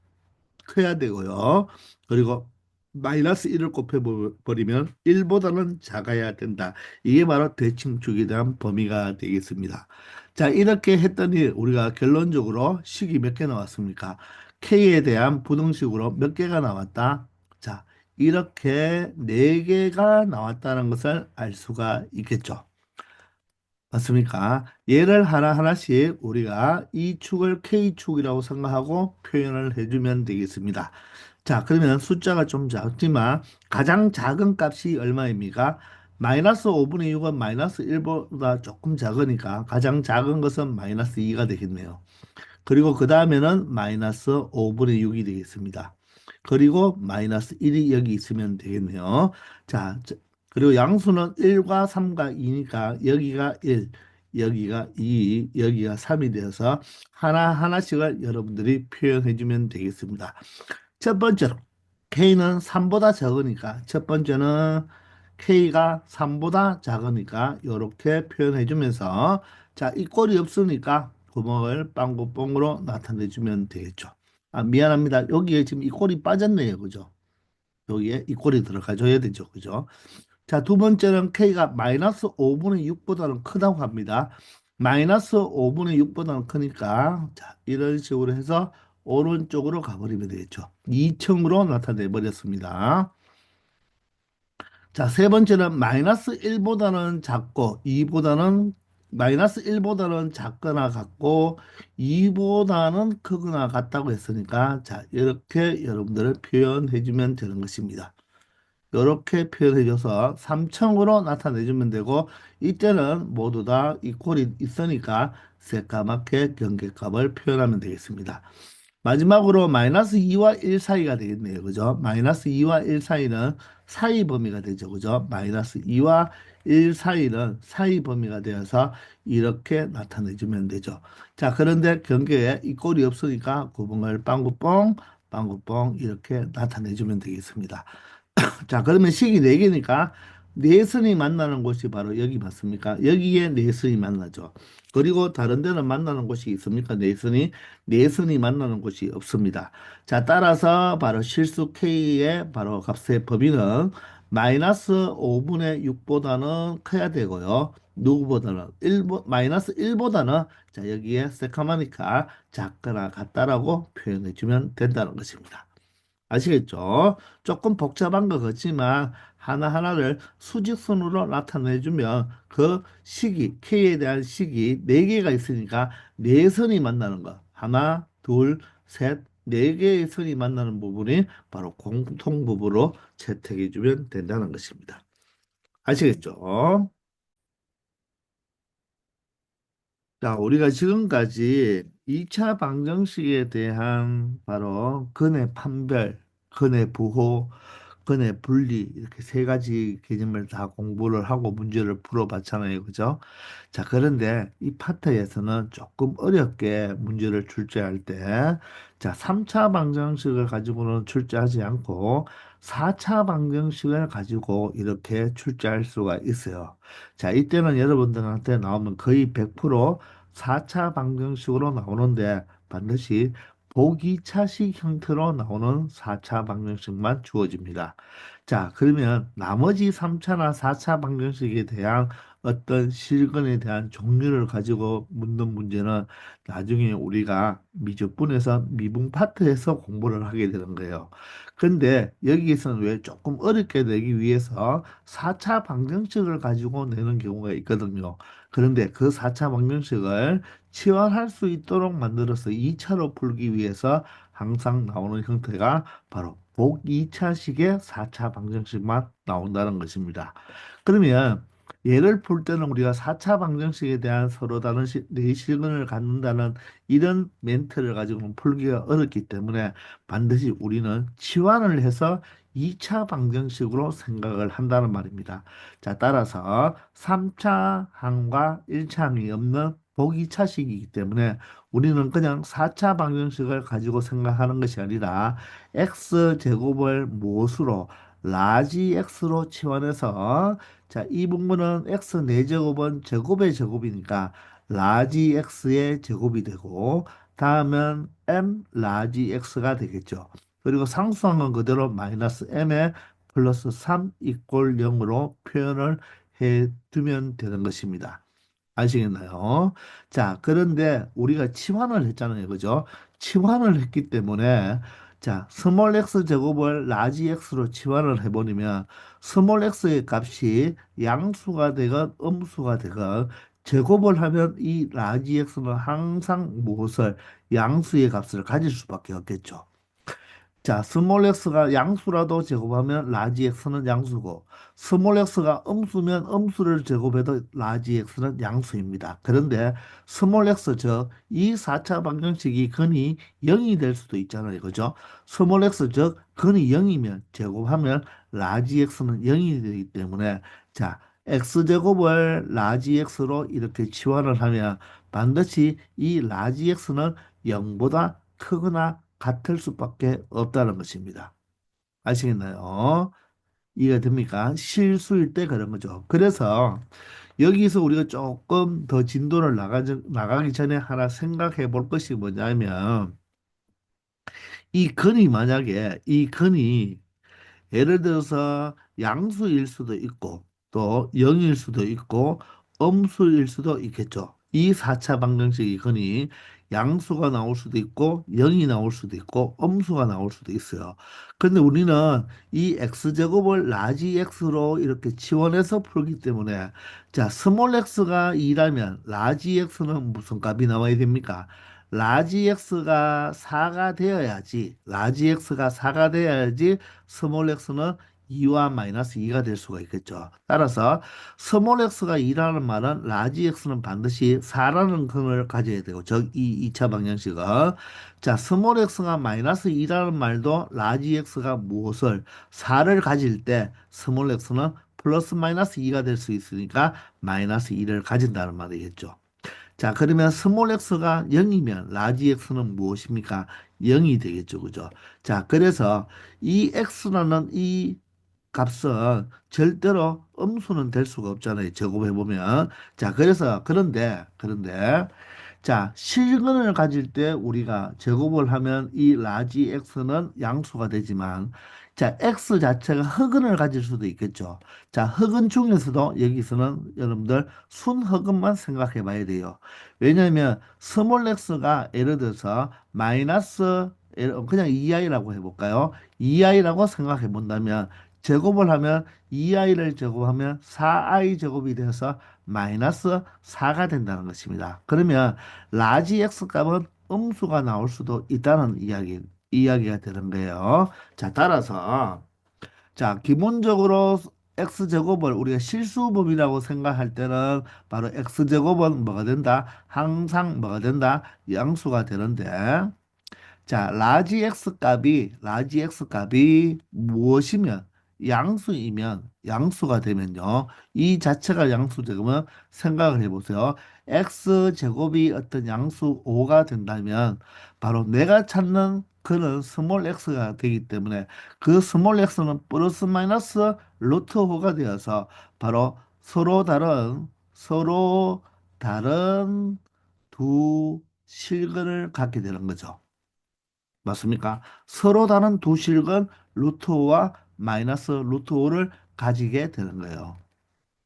커야 되고요. 그리고 마이너스 1을 곱해버리면 1보다는 작아야 된다. 이게 바로 대칭축에 대한 범위가 되겠습니다. 자, 이렇게 했더니 우리가 결론적으로 식이 몇 개 나왔습니까? K에 대한 부등식으로 몇 개가 나왔다? 자, 이렇게 네 개가 나왔다는 것을 알 수가 있겠죠. 맞습니까? 얘를 하나하나씩 우리가 이 축을 K축이라고 생각하고 표현을 해주면 되겠습니다. 자, 그러면 숫자가 좀 작지만 가장 작은 값이 얼마입니까? 마이너스 5분의 6은 마이너스 1보다 조금 작으니까 가장 작은 것은 마이너스 2가 되겠네요. 그리고 그 다음에는 마이너스 5분의 6이 되겠습니다. 그리고 마이너스 1이 여기 있으면 되겠네요. 자, 그리고 양수는 1과 3과 2니까 여기가 1, 여기가 2, 여기가 3이 되어서 하나하나씩을 여러분들이 표현해 주면 되겠습니다. 첫 번째로 K는 3보다 작으니까 첫 번째는 K가 3보다 작으니까 이렇게 표현해 주면서 자, 이 꼴이 없으니까 구멍을 빵구뽕으로 나타내 주면 되겠죠. 아, 미안합니다. 여기에 지금 이 꼴이 빠졌네요. 그죠? 여기에 이 꼴이 들어가줘야 되죠. 그죠? 자, 두 번째는 K가 마이너스 5분의 6보다는 크다고 합니다. 마이너스 5분의 6보다는 크니까, 자, 이런 식으로 해서 오른쪽으로 가버리면 되겠죠. 2층으로 나타내 버렸습니다. 자, 세 번째는 마이너스 1보다는 작고, 2보다는, 마이너스 1보다는 작거나 같고, 2보다는 크거나 같다고 했으니까, 자, 이렇게 여러분들을 표현해 주면 되는 것입니다. 이렇게 표현해줘서 3층으로 나타내주면 되고 이때는 모두 다 이퀄이 있으니까 새까맣게 경계값을 표현하면 되겠습니다. 마지막으로 마이너스 2와 1 사이가 되겠네요. 그죠? 마이너스 2와 1 사이는 사이 범위가 되죠. 그죠? 마이너스 2와 1 사이는 사이 범위가 되어서 이렇게 나타내주면 되죠. 자, 그런데 경계에 이 꼴이 없으니까 구멍을 빵구뽕, 빵구뽕 이렇게 나타내주면 되겠습니다. 자, 그러면 식이 네개니까 네선이 만나는 곳이 바로 여기 맞습니까? 여기에 네선이 만나죠. 그리고 다른 데는 만나는 곳이 있습니까? 네선이 만나는 곳이 없습니다. 자, 따라서 바로 실수 K의 바로 값의 범위는 마이너스 5분의 6보다는 커야 되고요. 누구보다는 마이너스 1보다는 자, 여기에 새카마니까 작거나 같다라고 표현해 주면 된다는 것입니다. 아시겠죠? 조금 복잡한 것 같지만 하나하나를 수직선으로 나타내주면 그 식이, K에 대한 식이 네개가 있으니까 네선이 만나는 거. 하나, 둘, 셋, 네개의 선이 만나는 부분이 바로 공통부부로 채택해주면 된다는 것입니다. 아시겠죠? 자, 우리가 지금까지 2차 방정식에 대한 바로 근의 판별, 근의 부호, 근의 분리 이렇게 세 가지 개념을 다 공부를 하고 문제를 풀어봤잖아요. 그죠? 자, 그런데 이 파트에서는 조금 어렵게 문제를 출제할 때, 자, 3차 방정식을 가지고는 출제하지 않고 4차 방정식을 가지고 이렇게 출제할 수가 있어요. 자, 이때는 여러분들한테 나오면 거의 100% 4차 방정식으로 나오는데 반드시 보기차식 형태로 나오는 4차 방정식만 주어집니다. 자, 그러면 나머지 3차나 4차 방정식에 대한 어떤 실근에 대한 종류를 가지고 묻는 문제는 나중에 우리가 미적분에서 미분 파트에서 공부를 하게 되는 거예요. 근데 여기에서는 왜 조금 어렵게 내기 위해서 4차 방정식을 가지고 내는 경우가 있거든요. 그런데 그 4차 방정식을 치환할 수 있도록 만들어서 2차로 풀기 위해서 항상 나오는 형태가 바로 복 2차식의 4차 방정식만 나온다는 것입니다. 그러면 얘를 풀 때는 우리가 4차 방정식에 대한 서로 다른 내실근을 갖는다는 이런 멘트를 가지고는 풀기가 어렵기 때문에 반드시 우리는 치환을 해서 2차 방정식으로 생각을 한다는 말입니다. 자, 따라서 3차 항과 1차 항이 없는 보기차식이기 때문에 우리는 그냥 4차 방정식을 가지고 생각하는 것이 아니라 x제곱을 무엇으로 라지 x로 치환해서 자, 이 부분은 x 4제곱은 제곱의 제곱이니까 라지 x의 제곱이 되고 다음은 m 라지 x가 되겠죠. 그리고 상수항은 그대로 마이너스 m에 플러스 3 이꼴 0으로 표현을 해 두면 되는 것입니다. 아시겠나요? 자, 그런데 우리가 치환을 했잖아요. 그죠? 치환을 했기 때문에 자, 스몰 x 제곱을 라지 x로 치환을 해버리면 스몰 x의 값이 양수가 되건 음수가 되건 제곱을 하면 이 라지 x는 항상 무엇을 양수의 값을 가질 수밖에 없겠죠. 자, 스몰 x가 양수라도 제곱하면 라지 x는 양수고, 스몰 x가 음수면 음수를 제곱해도 라지 x는 양수입니다. 그런데 스몰 x, 즉, 이 4차 방정식이 근이 0이 될 수도 있잖아요. 그죠? 스몰 x, 즉, 근이 0이면 제곱하면 라지 x는 0이 되기 때문에, 자, x제곱을 라지 x로 이렇게 치환을 하면 반드시 이 라지 x는 0보다 크거나 같을 수밖에 없다는 것입니다. 아시겠나요? 이해가 됩니까? 실수일 때 그런 거죠. 그래서 여기서 우리가 조금 더 진도를 나가기 전에 하나 생각해 볼 것이 뭐냐면 이 근이 예를 들어서 양수일 수도 있고 또 0일 수도 있고 음수일 수도 있겠죠. 이 4차 방정식이 흔히 양수가 나올 수도 있고 0이 나올 수도 있고 음수가 나올 수도 있어요. 근데 우리는 이 x제곱을 라지 x로 이렇게 치환해서 풀기 때문에 자, 스몰 x가 2라면 라지 x는 무슨 값이 나와야 됩니까? 라지 x가 4가 되어야지 스몰 x는 2와 마이너스 2가 될 수가 있겠죠. 따라서 스몰 x가 2라는 말은 라지 x는 반드시 4라는 근을 가져야 되고 즉 이 2차 방정식은 자, 스몰 x가 마이너스 2라는 말도 라지 x가 무엇을 4를 가질 때 스몰 x는 플러스 마이너스 2가 될 수 있으니까 마이너스 2를 가진다는 말이겠죠. 자, 그러면 스몰 x가 0이면 라지 x는 무엇입니까? 0이 되겠죠. 그죠? 자, 그래서 이 x라는 이 값은 절대로 음수는 될 수가 없잖아요. 제곱해 보면. 자, 그런데 자, 실근을 가질 때 우리가 제곱을 하면 이 라지 x는 양수가 되지만 자, x 자체가 흑은을 가질 수도 있겠죠. 자, 흑은 중에서도 여기서는 여러분들 순흑은만 생각해 봐야 돼요. 왜냐하면 스몰 x가 예를 들어서 마이너스 그냥 2i라고 해볼까요? 2i라고 생각해 본다면 제곱을 하면 2i를 제곱하면 4i 제곱이 돼서 마이너스 4가 된다는 것입니다. 그러면 라지 x 값은 음수가 나올 수도 있다는 이야기가 되는 거예요. 자, 따라서 자, 기본적으로 x제곱을 우리가 실수법이라고 생각할 때는 바로 x제곱은 뭐가 된다? 항상 뭐가 된다? 양수가 되는데 자, 라지 x 값이 무엇이면 양수이면 양수가 되면요. 이 자체가 양수되면 생각을 해보세요. x제곱이 어떤 양수 5가 된다면 바로 내가 찾는 그는 스몰 x가 되기 때문에 그 스몰 x는 플러스 마이너스 루트 5가 되어서 바로 서로 다른 두 실근을 갖게 되는 거죠. 맞습니까? 서로 다른 두 실근 루트 5와 마이너스 루트 5를 가지게 되는 거예요.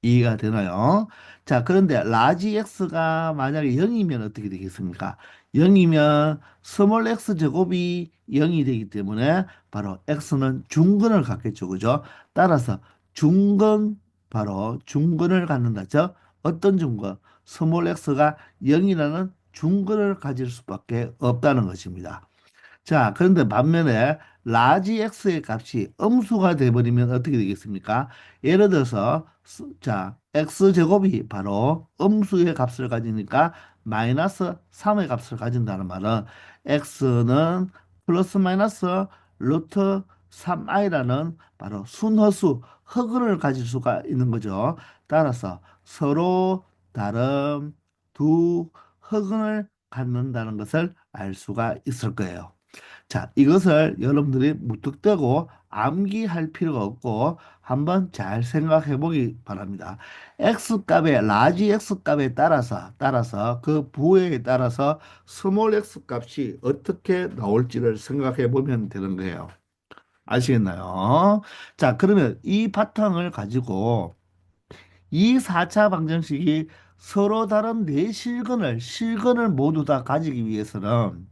이해가 되나요? 자, 그런데 라지 x가 만약에 0이면 어떻게 되겠습니까? 0이면 스몰 x 제곱이 0이 되기 때문에 바로 x는 중근을 갖겠죠. 그죠? 따라서 중근, 바로 중근을 갖는다죠. 어떤 중근? 스몰 x가 0이라는 중근을 가질 수밖에 없다는 것입니다. 자, 그런데 반면에 라지 x의 값이 음수가 돼버리면 어떻게 되겠습니까? 예를 들어서 자, x 제곱이 바로 음수의 값을 가지니까 마이너스 3의 값을 가진다는 말은 x는 플러스 마이너스 루트 3i라는 바로 순허수 허근을 가질 수가 있는 거죠. 따라서 서로 다른 두 허근을 갖는다는 것을 알 수가 있을 거예요. 자, 이것을 여러분들이 무턱대고 암기할 필요가 없고 한번 잘 생각해 보기 바랍니다. X값의 라지 X값에 따라서 그 부호에 따라서 스몰 X 값이 어떻게 나올지를 생각해 보면 되는 거예요. 아시겠나요? 자, 그러면 이 바탕을 가지고 이 4차 방정식이 서로 다른 네 실근을 모두 다 가지기 위해서는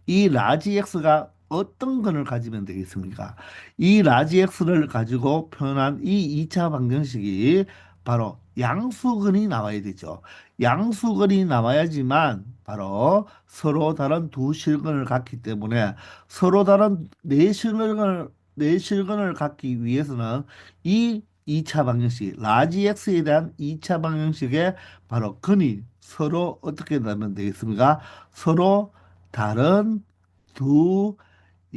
이 라지 X가 어떤 근을 가지면 되겠습니까? 이 라지 X를 가지고 표현한 이 2차 방정식이 바로 양수근이 나와야 되죠. 양수근이 나와야지만 바로 서로 다른 두 실근을 갖기 때문에 서로 다른 네 실근을 갖기 위해서는 이 2차 방정식, 라지 X에 대한 2차 방정식의 바로 근이 서로 어떻게 나면 되겠습니까? 서로 다른 두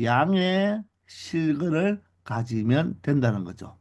양의 실근을 가지면 된다는 거죠.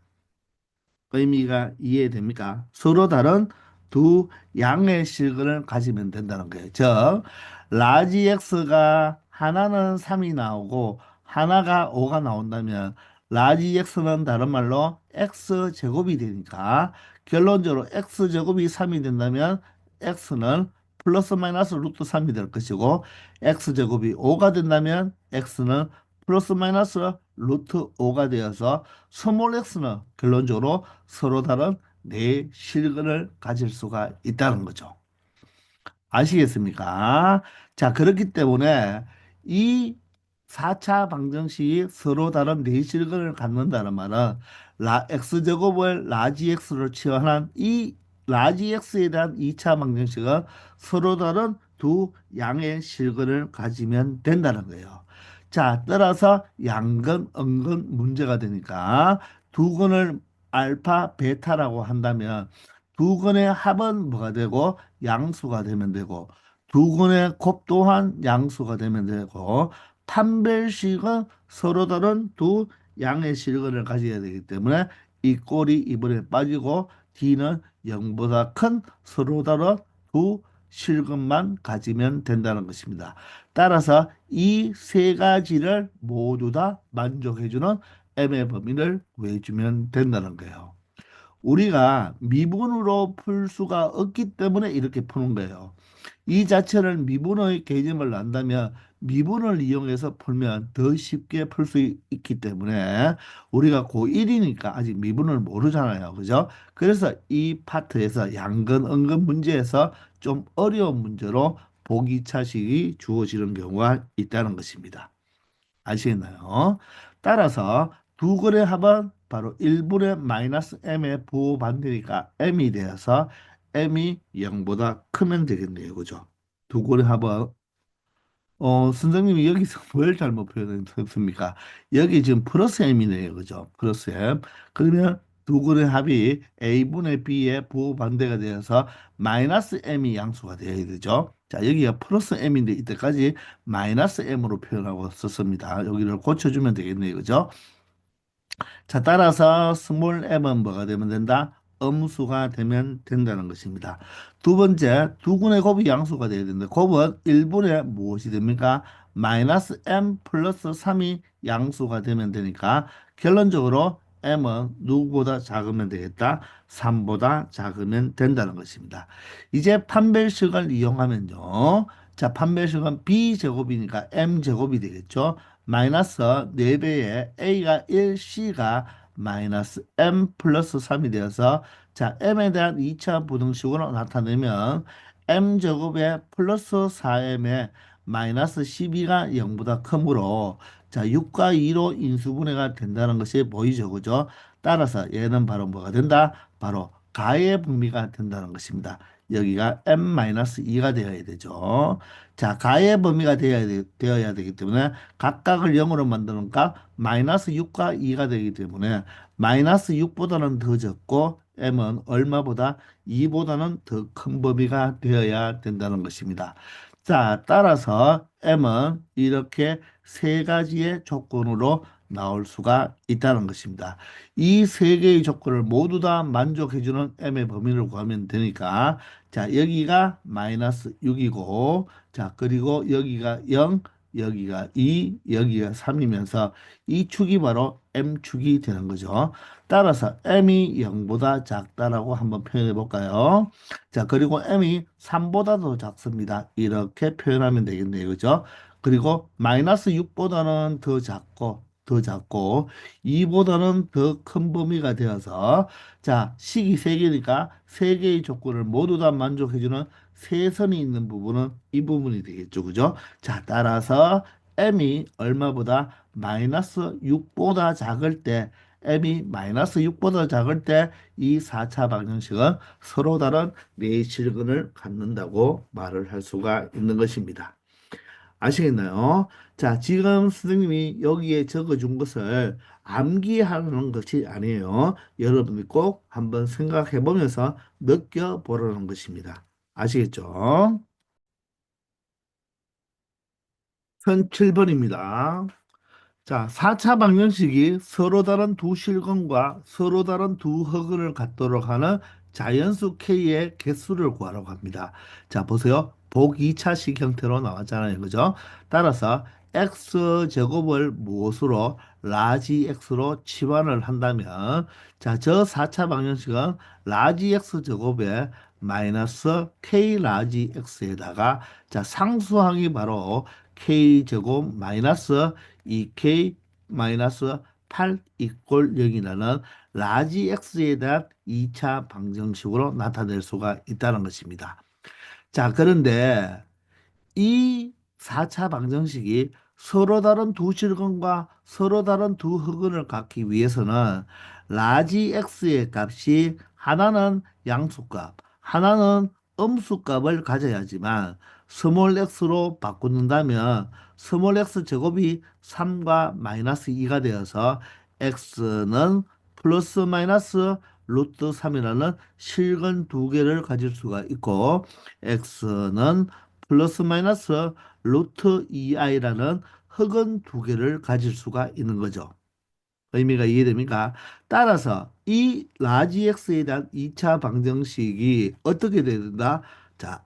의미가 이해됩니까? 서로 다른 두 양의 실근을 가지면 된다는 거예요. 즉, 라지 x가 하나는 3이 나오고 하나가 5가 나온다면 라지 x는 다른 말로 x 제곱이 되니까 결론적으로 x 제곱이 3이 된다면 x는 플러스 마이너스 루트 3이 될 것이고 x 제곱이 5가 된다면 x는 플러스 마이너스 루트 5가 되어서 스몰 x는 결론적으로 서로 다른 네 실근을 가질 수가 있다는 거죠. 아시겠습니까? 자, 그렇기 때문에 이 4차 방정식이 서로 다른 네 실근을 갖는다는 말은 x제곱을 라지 x로 치환한 이 라지 x에 대한 2차 방정식은 서로 다른 두 양의 실근을 가지면 된다는 거예요. 자, 따라서 양근, 음근 문제가 되니까 두 근을 알파, 베타라고 한다면 두 근의 합은 뭐가 되고 양수가 되면 되고 두 근의 곱 또한 양수가 되면 되고 판별식은 서로 다른 두 양의 실근을 가져야 되기 때문에 이 꼴이 이번에 빠지고 D는 0보다 큰 서로 다른 두 실근만 가지면 된다는 것입니다. 따라서 이 세 가지를 모두 다 만족해주는 M의 범위를 구해주면 된다는 거예요. 우리가 미분으로 풀 수가 없기 때문에 이렇게 푸는 거예요. 이 자체를 미분의 개념을 안다면 미분을 이용해서 풀면 더 쉽게 풀 수 있기 때문에 우리가 고1이니까 아직 미분을 모르잖아요. 그죠? 그래서 이 파트에서 양근, 은근 문제에서 좀 어려운 문제로 보기 차식이 주어지는 경우가 있다는 것입니다. 아시겠나요? 따라서 두 글의 합은 바로 1분의 마이너스 m의 부호 반대니까 m이 되어서 m이 0보다 크면 되겠네요. 그죠? 두 글의 합은 선생님이 여기서 뭘 잘못 표현했습니까? 여기 지금 플러스 m이네요. 그죠? 플러스 m. 그러면 두 글의 합이 a분의 b의 부호 반대가 되어서 마이너스 m이 양수가 되어야 되죠. 자, 여기가 플러스 m인데 이때까지 마이너스 m으로 표현하고 썼습니다. 여기를 고쳐주면 되겠네요. 그죠? 자, 따라서 스몰 m은 뭐가 되면 된다? 음수가 되면 된다는 것입니다. 두 번째, 두근의 곱이 양수가 되어야 된다. 곱은 1분의 무엇이 됩니까? 마이너스 m 플러스 3이 양수가 되면 되니까 결론적으로 m은 누구보다 작으면 되겠다? 3보다 작으면 된다는 것입니다. 이제 판별식을 이용하면요. 자, 판별식은 b제곱이니까 m제곱이 되겠죠. 마이너스 4배의 a가 1, c가 마이너스 m 플러스 3이 되어서 자 m에 대한 2차 부등식으로 나타내면 m제곱에 플러스 4m에 마이너스 12가 0보다 크므로 자 6과 2로 인수분해가 된다는 것이 보이죠. 그죠? 따라서 얘는 바로 뭐가 된다? 바로 가의 범위가 된다는 것입니다. 여기가 m-2가 되어야 되죠. 자, 가의 범위가 되어야 되기 때문에 각각을 0으로 만드는 각 마이너스 6과 2가 되기 때문에 마이너스 6보다는 더 적고 m은 얼마보다 2보다는 더 큰 범위가 되어야 된다는 것입니다. 자, 따라서 m은 이렇게 세 가지의 조건으로 나올 수가 있다는 것입니다. 이 세 개의 조건을 모두 다 만족해주는 m의 범위를 구하면 되니까 자, 여기가 마이너스 6이고 자, 그리고 여기가 0, 여기가 2, 여기가 3이면서 이 축이 바로 m축이 되는 거죠. 따라서 m이 0보다 작다라고 한번 표현해 볼까요? 자, 그리고 m이 3보다도 작습니다. 이렇게 표현하면 되겠네요. 그죠? 그리고 마이너스 6보다는 더 작고 2보다는 더 큰 범위가 되어서 자, 식이 3개니까 3개의 조건을 모두 다 만족해주는 세선이 있는 부분은 이 부분이 되겠죠. 그죠? 자, 따라서 m이 얼마보다 마이너스 6보다 작을 때 m이 마이너스 6보다 작을 때 이 4차 방정식은 서로 다른 내실근을 갖는다고 말을 할 수가 있는 것입니다. 아시겠나요? 자, 지금 선생님이 여기에 적어준 것을 암기하는 것이 아니에요. 여러분이 꼭 한번 생각해 보면서 느껴보라는 것입니다. 아시겠죠? 선 7번입니다. 자, 4차 방정식이 서로 다른 두 실근과 서로 다른 두 허근을 갖도록 하는 자연수 K의 개수를 구하라고 합니다. 자, 보세요. 복 2차식 형태로 나왔잖아요. 그죠? 따라서 X제곱을 무엇으로? 라지 X로 치환을 한다면 자, 저 4차 방정식은 라지 X제곱에 마이너스 K 라지 X에다가 자, 상수항이 바로 K제곱 마이너스 2K 마이너스 8 이꼴 0이라는 라지 X에 대한 2차 방정식으로 나타낼 수가 있다는 것입니다. 자, 그런데 이 4차 방정식이 서로 다른 두 실근과 서로 다른 두 흑은을 갖기 위해서는 라지 x의 값이 하나는 양수값, 하나는 음수값을 가져야지만 스몰 x로 바꾼다면 스몰 x 제곱이 3과 마이너스 2가 되어서 x는 플러스 마이너스 루트 3이라는 실근 두 개를 가질 수가 있고 x는 플러스 마이너스 루트 2i라는 흑은 두 개를 가질 수가 있는 거죠. 의미가 이해됩니까? 따라서 이 라지 x에 대한 2차 방정식이 어떻게 돼야 된다? 자,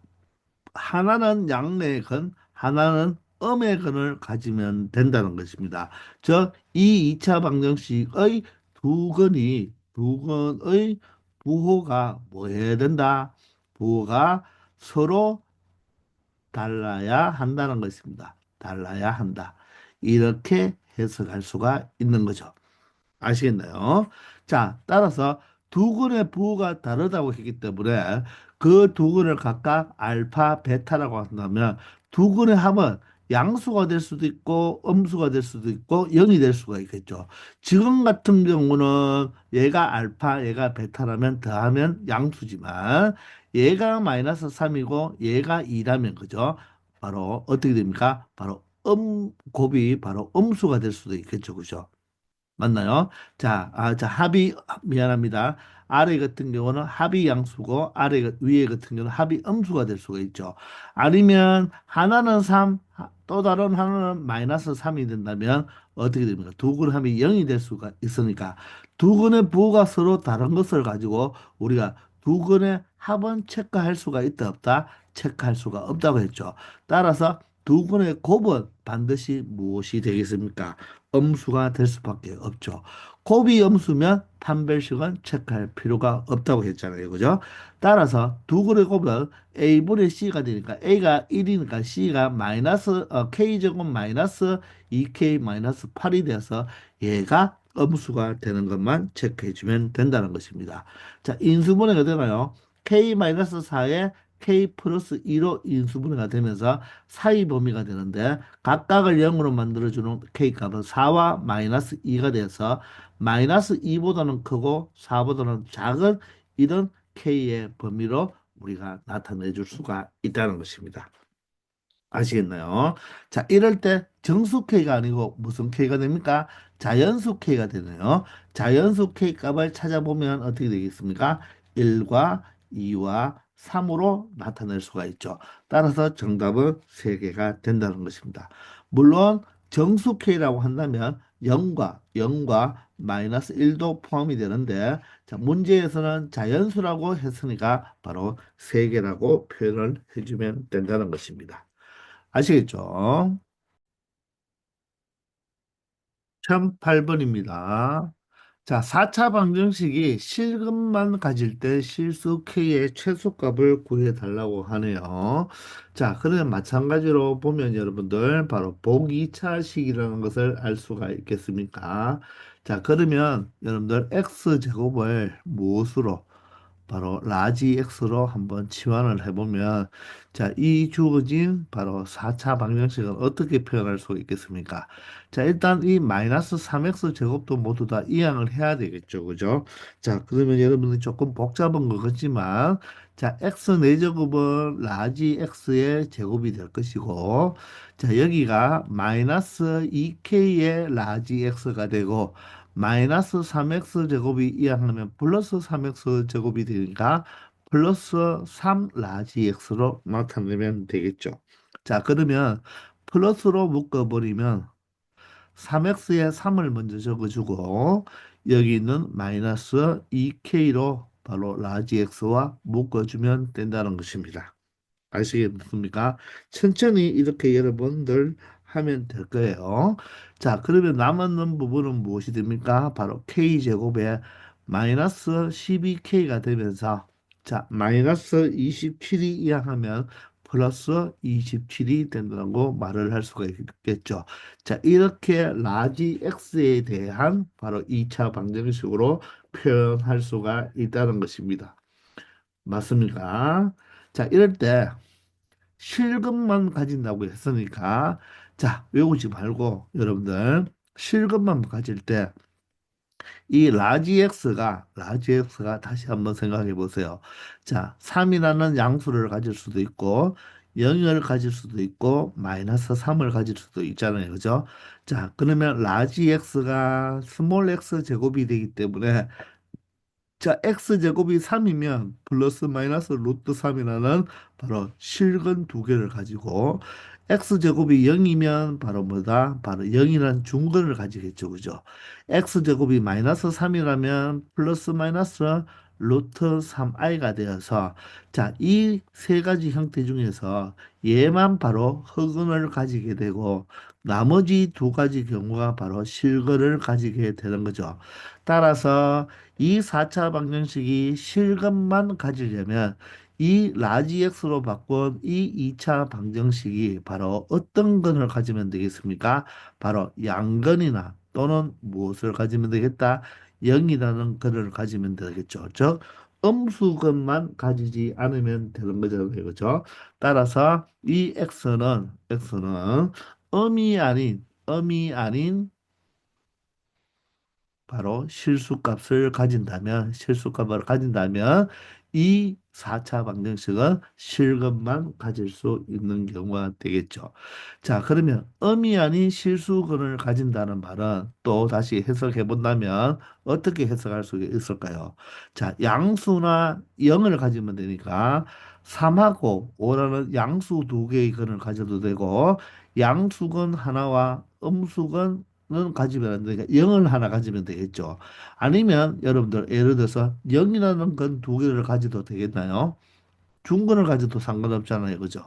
하나는 양의 근, 하나는 음의 근을 가지면 된다는 것입니다. 즉, 이 2차 방정식의 두 근의 부호가 뭐 해야 된다? 부호가 서로 달라야 한다는 것입니다. 달라야 한다. 이렇게 해석할 수가 있는 거죠. 아시겠나요? 자, 따라서 두 근의 부호가 다르다고 했기 때문에 그 두 근을 각각 알파, 베타라고 한다면 두 근의 합은 양수가 될 수도 있고 음수가 될 수도 있고 0이 될 수가 있겠죠. 지금 같은 경우는 얘가 알파, 얘가 베타라면 더하면 양수지만 얘가 마이너스 3이고 얘가 2라면 그죠? 바로 어떻게 됩니까? 바로 곱이 바로 음수가 될 수도 있겠죠. 그죠? 맞나요? 자, 합이, 미안합니다. 아래 같은 경우는 합이 양수고, 위에 같은 경우는 합이 음수가 될 수가 있죠. 아니면, 하나는 3, 또 다른 하나는 마이너스 3이 된다면, 어떻게 됩니까? 두 근의 합이 0이 될 수가 있으니까, 두 근의 부호가 서로 다른 것을 가지고, 우리가 두 근의 합은 체크할 수가 있다, 없다? 체크할 수가 없다고 했죠. 따라서, 두 근의 곱은 반드시 무엇이 되겠습니까? 음수가 될 수밖에 없죠. 곱이 음수면 판별식은 체크할 필요가 없다고 했잖아요. 그죠? 따라서 두 그릇 곱은 A분의 C가 되니까 A가 1이니까 C가 K제곱 마이너스 2K 마이너스 8이 돼서 얘가 음수가 되는 것만 체크해 주면 된다는 것입니다. 자, 인수분해가 되나요? K-4에 K 플러스 2로 인수분해가 되면서 사이 범위가 되는데 각각을 0으로 만들어주는 K값은 4와 마이너스 2가 돼서 마이너스 2보다는 크고 4보다는 작은 이런 K의 범위로 우리가 나타내 줄 수가 있다는 것입니다. 아시겠나요? 자, 이럴 때 정수 K가 아니고 무슨 K가 됩니까? 자연수 K가 되네요. 자연수 K 값을 찾아보면 어떻게 되겠습니까? 1과 2와 3으로 나타낼 수가 있죠. 따라서 정답은 3개가 된다는 것입니다. 물론 정수 K라고 한다면 0과 마이너스 1도 포함이 되는데 자, 문제에서는 자연수라고 했으니까 바로 3개라고 표현을 해주면 된다는 것입니다. 아시겠죠? 1008번입니다. 자, 4차 방정식이 실근만 가질 때 실수 K의 최소값을 구해달라고 하네요. 자, 그러면 마찬가지로 보면 여러분들 바로 보기차식이라는 것을 알 수가 있겠습니까? 자, 그러면 여러분들 X제곱을 무엇으로 바로 라지 X로 한번 치환을 해보면 자, 이 주어진 바로 4차 방정식은 어떻게 표현할 수 있겠습니까? 자, 일단 이 마이너스 3x 제곱도 모두 다 이항을 해야 되겠죠. 그죠? 자, 그러면 여러분들 조금 복잡한 것 같지만 자, x 4제곱은 라지 x의 제곱이 될 것이고 자, 여기가 마이너스 2k의 라지 x가 되고 마이너스 3x 제곱이 이항하면 플러스 3x 제곱이 되니까 플러스 3 라지 x로 나타내면 되겠죠. 자, 그러면 플러스로 묶어버리면 3x에 3을 먼저 적어주고 여기 있는 마이너스 2k로 바로 라지 x와 묶어주면 된다는 것입니다. 아시겠습니까? 천천히 이렇게 여러분들 하면 될 거예요. 자, 그러면 남았는 부분은 무엇이 됩니까? 바로 k제곱에 마이너스 12k가 되면서 자, 마이너스 27이 이항하면 플러스 27이 된다고 말을 할 수가 있겠죠. 자, 이렇게 라지 x에 대한 바로 2차 방정식으로 표현할 수가 있다는 것입니다. 맞습니까? 자, 이럴 때 실금만 가진다고 했으니까 자 외우지 말고 여러분들 실금만 가질 때 이 라지 x가 다시 한번 생각해 보세요. 자 3이라는 양수를 가질 수도 있고 0을 가질 수도 있고 마이너스 3을 가질 수도 있잖아요. 그죠? 자 그러면 라지 x가 스몰 x 제곱이 되기 때문에 자, x제곱이 3이면 플러스 마이너스 루트 3이라는 바로 실근 두 개를 가지고 x제곱이 0이면 바로 뭐다? 바로 0이라는 중근을 가지겠죠. 그죠? x제곱이 마이너스 3이라면 플러스 마이너스 루트 3i가 되어서 자, 이 세 가지 형태 중에서 얘만 바로 흑은을 가지게 되고 나머지 두 가지 경우가 바로 실근을 가지게 되는 거죠. 따라서 이 4차 방정식이 실근만 가지려면 이 라지 x로 바꾼 이 2차 방정식이 바로 어떤 근을 가지면 되겠습니까? 바로 양근이나 또는 무엇을 가지면 되겠다? 0이라는 근을 가지면 되겠죠. 즉 음수근만 가지지 않으면 되는 거잖아요. 그죠? 따라서 이 x는 음이 아닌 바로 실수값을 가진다면 이 4차 방정식은 실근만 가질 수 있는 경우가 되겠죠. 자, 그러면 음이 아닌 실수근을 가진다는 말은 또 다시 해석해 본다면 어떻게 해석할 수 있을까요? 자, 양수나 0을 가지면 되니까 3하고 5라는 양수 두 개의 근을 가져도 되고 양수근 하나와 음수근 는 가지면 안 되니까 0을 하나 가지면 되겠죠. 아니면 여러분들 예를 들어서 0이라는 건 두 개를 가져도 되겠나요? 중근을 가져도 상관없잖아요. 그죠?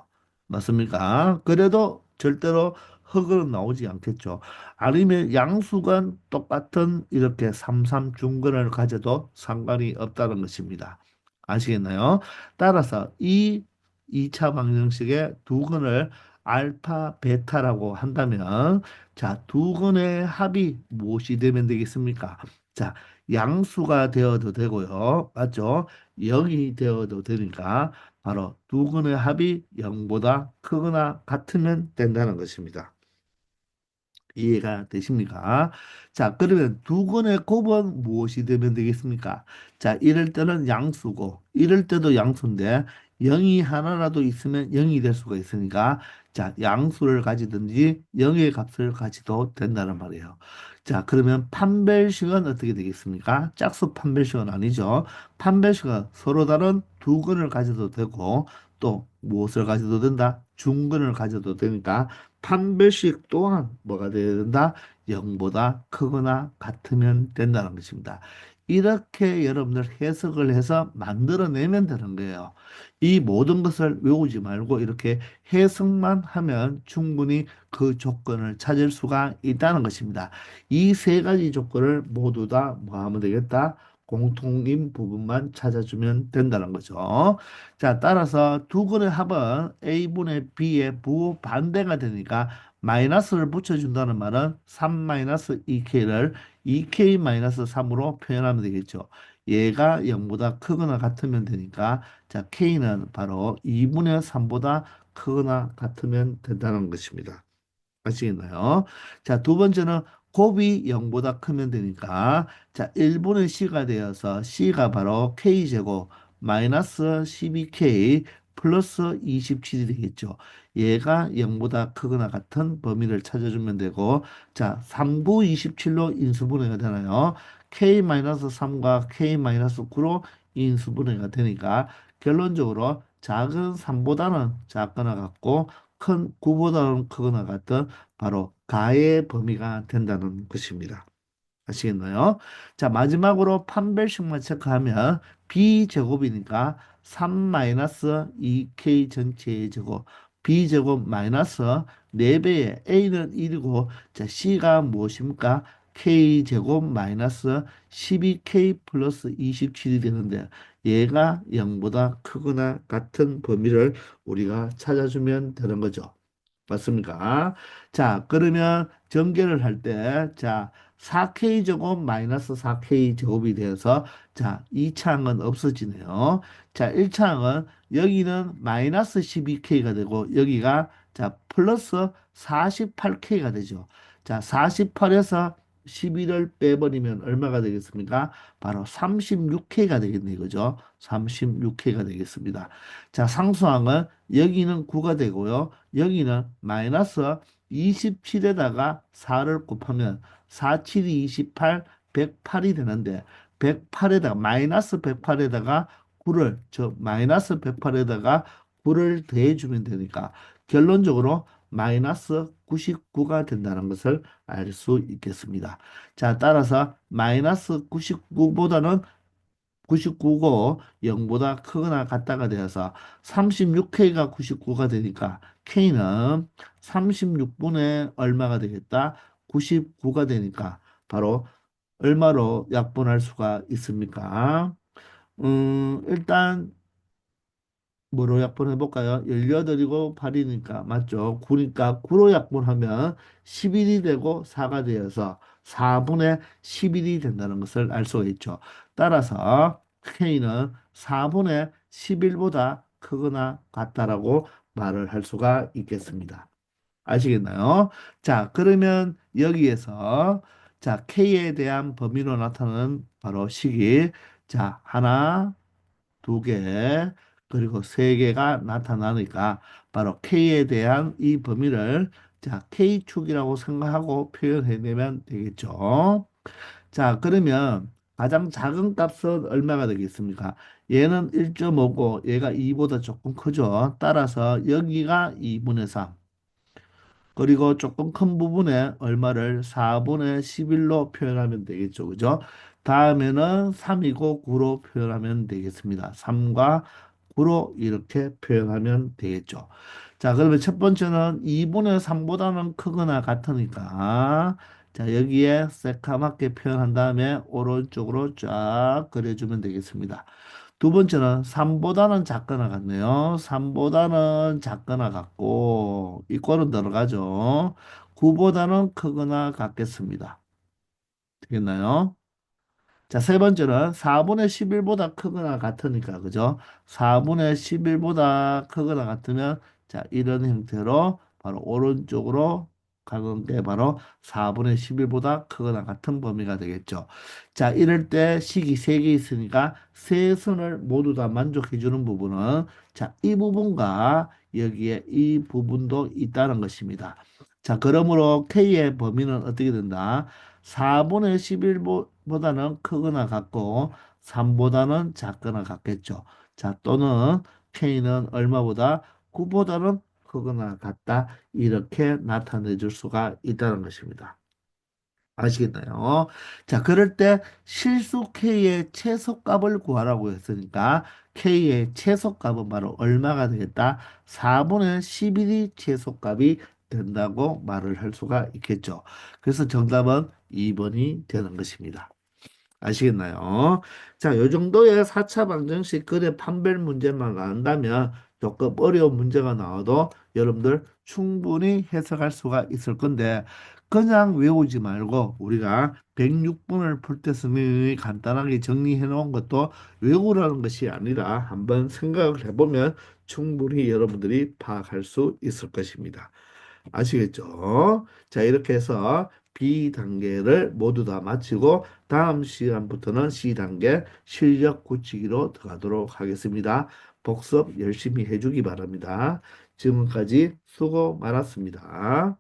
맞습니까? 그래도 절대로 흑은 나오지 않겠죠. 아니면 양수간 똑같은 이렇게 삼삼 중근을 가져도 상관이 없다는 것입니다. 아시겠나요? 따라서 이 2차 방정식의 두 근을 알파, 베타라고 한다면 자, 두 근의 합이 무엇이 되면 되겠습니까? 자, 양수가 되어도 되고요. 맞죠? 0이 되어도 되니까 바로 두 근의 합이 0보다 크거나 같으면 된다는 것입니다. 이해가 되십니까? 자, 그러면 두 근의 곱은 무엇이 되면 되겠습니까? 자, 이럴 때는 양수고, 이럴 때도 양수인데, 0이 하나라도 있으면 0이 될 수가 있으니까, 자, 양수를 가지든지 0의 값을 가지도 된다는 말이에요. 자, 그러면 판별식은 어떻게 되겠습니까? 짝수 판별식은 아니죠. 판별식은 서로 다른 두 근을 가져도 되고, 또 무엇을 가져도 된다? 중근을 가져도 되니까, 판별식 또한 뭐가 되어야 된다? 0보다 크거나 같으면 된다는 것입니다. 이렇게 여러분들 해석을 해서 만들어내면 되는 거예요. 이 모든 것을 외우지 말고 이렇게 해석만 하면 충분히 그 조건을 찾을 수가 있다는 것입니다. 이 세 가지 조건을 모두 다 뭐 하면 되겠다? 공통인 부분만 찾아주면 된다는 거죠. 자, 따라서 두 근의 합은 A분의 B의 부반대가 되니까 마이너스를 붙여준다는 말은 3-2K를 2K-3으로 표현하면 되겠죠. 얘가 0보다 크거나 같으면 되니까 자, K는 바로 2분의 3보다 크거나 같으면 된다는 것입니다. 아시겠나요? 자, 두 번째는 곱이 0보다 크면 되니까 자, 1분의 C가 되어서 C가 바로 K제곱 마이너스 12K 플러스 27이 되겠죠. 얘가 0보다 크거나 같은 범위를 찾아주면 되고 자, 3구 27로 인수분해가 되나요? K-3과 K-9로 인수분해가 되니까 결론적으로 작은 3보다는 작거나 같고 큰 9보다는 크거나 같은 바로 가의 범위가 된다는 것입니다. 아시겠나요? 자, 마지막으로 판별식만 체크하면 b제곱이니까 3-2k 전체의 제곱 b제곱 마이너스 4배의 a는 1이고 자, c가 무엇입니까? k제곱 마이너스 12k 플러스 27이 되는데 얘가 0보다 크거나 같은 범위를 우리가 찾아주면 되는 거죠. 맞습니까? 자, 그러면 전개를 할 때, 자, 4K 제곱 마이너스 4K 제곱이 되어서, 자, 2차항은 없어지네요. 자, 1차항은 여기는 마이너스 12K가 되고, 여기가, 자, 플러스 48K가 되죠. 자, 48에서 11을 빼버리면 얼마가 되겠습니까? 바로 36K가 되겠네요. 그죠? 36K가 되겠습니다. 자, 상수항은 여기는 9가 되고요. 여기는 마이너스 27에다가 4를 곱하면 4, 7이 28, 108이 되는데 108에다가 마이너스 108에다가 9를 마이너스 108에다가 9를 더해주면 되니까 결론적으로 마이너스 99가 된다는 것을 알 수 있겠습니다. 자, 따라서 마이너스 99보다는 99고 0보다 크거나 같다가 되어서 36K가 99가 되니까 K는 36분의 얼마가 되겠다? 99가 되니까 바로 얼마로 약분할 수가 있습니까? 일단 뭐로 약분해 볼까요? 18이고 8이니까 맞죠? 9니까 9로 약분하면 11이 되고 4가 되어서 4분의 11이 된다는 것을 알 수가 있죠. 따라서 K는 4분의 11보다 크거나 같다라고 말을 할 수가 있겠습니다. 아시겠나요? 자, 그러면 여기에서 자, K에 대한 범위로 나타나는 바로 식이 자, 하나, 두 개, 그리고 세 개가 나타나니까 바로 K에 대한 이 범위를 자, K축이라고 생각하고 표현해내면 되겠죠. 자, 그러면 가장 작은 값은 얼마가 되겠습니까? 얘는 1.5고 얘가 2보다 조금 크죠. 따라서 여기가 2분의 3. 그리고 조금 큰 부분에 얼마를 4분의 11로 표현하면 되겠죠. 그죠? 다음에는 3이고 9로 표현하면 되겠습니다. 3과 9로 이렇게 표현하면 되겠죠. 자, 그러면 첫 번째는 2분의 3보다는 크거나 같으니까 자, 여기에 새까맣게 표현한 다음에 오른쪽으로 쫙 그려주면 되겠습니다. 두 번째는 3보다는 작거나 같네요. 3보다는 작거나 같고 이꼴은 들어가죠. 9보다는 크거나 같겠습니다. 되겠나요? 자, 세 번째는 4분의 11보다 크거나 같으니까, 그죠? 4분의 11보다 크거나 같으면, 자, 이런 형태로 바로 오른쪽으로 가는 게 바로 4분의 11보다 크거나 같은 범위가 되겠죠. 자, 이럴 때 식이 세 개 있으니까 세 선을 모두 다 만족해 주는 부분은, 자, 이 부분과 여기에 이 부분도 있다는 것입니다. 자, 그러므로 K의 범위는 어떻게 된다? 4분의 11보다는 크거나 같고 3보다는 작거나 같겠죠. 자, 또는 K는 얼마보다 9보다는 크거나 같다. 이렇게 나타내 줄 수가 있다는 것입니다. 아시겠나요? 자, 그럴 때 실수 K의 최소값을 구하라고 했으니까 K의 최소값은 바로 얼마가 되겠다? 4분의 11이 최소값이 된다고 말을 할 수가 있겠죠. 그래서 정답은 2번이 되는 것입니다. 아시겠나요? 자, 요 정도의 4차 방정식 근의 판별 문제만 안다면 조금 어려운 문제가 나와도 여러분들 충분히 해석할 수가 있을 건데 그냥 외우지 말고 우리가 106번을 풀 때 선생님이 간단하게 정리해 놓은 것도 외우라는 것이 아니라 한번 생각을 해보면 충분히 여러분들이 파악할 수 있을 것입니다. 아시겠죠? 자, 이렇게 해서 B 단계를 모두 다 마치고 다음 시간부터는 C 단계 실력 굳히기로 들어가도록 하겠습니다. 복습 열심히 해주기 바랍니다. 지금까지 수고 많았습니다.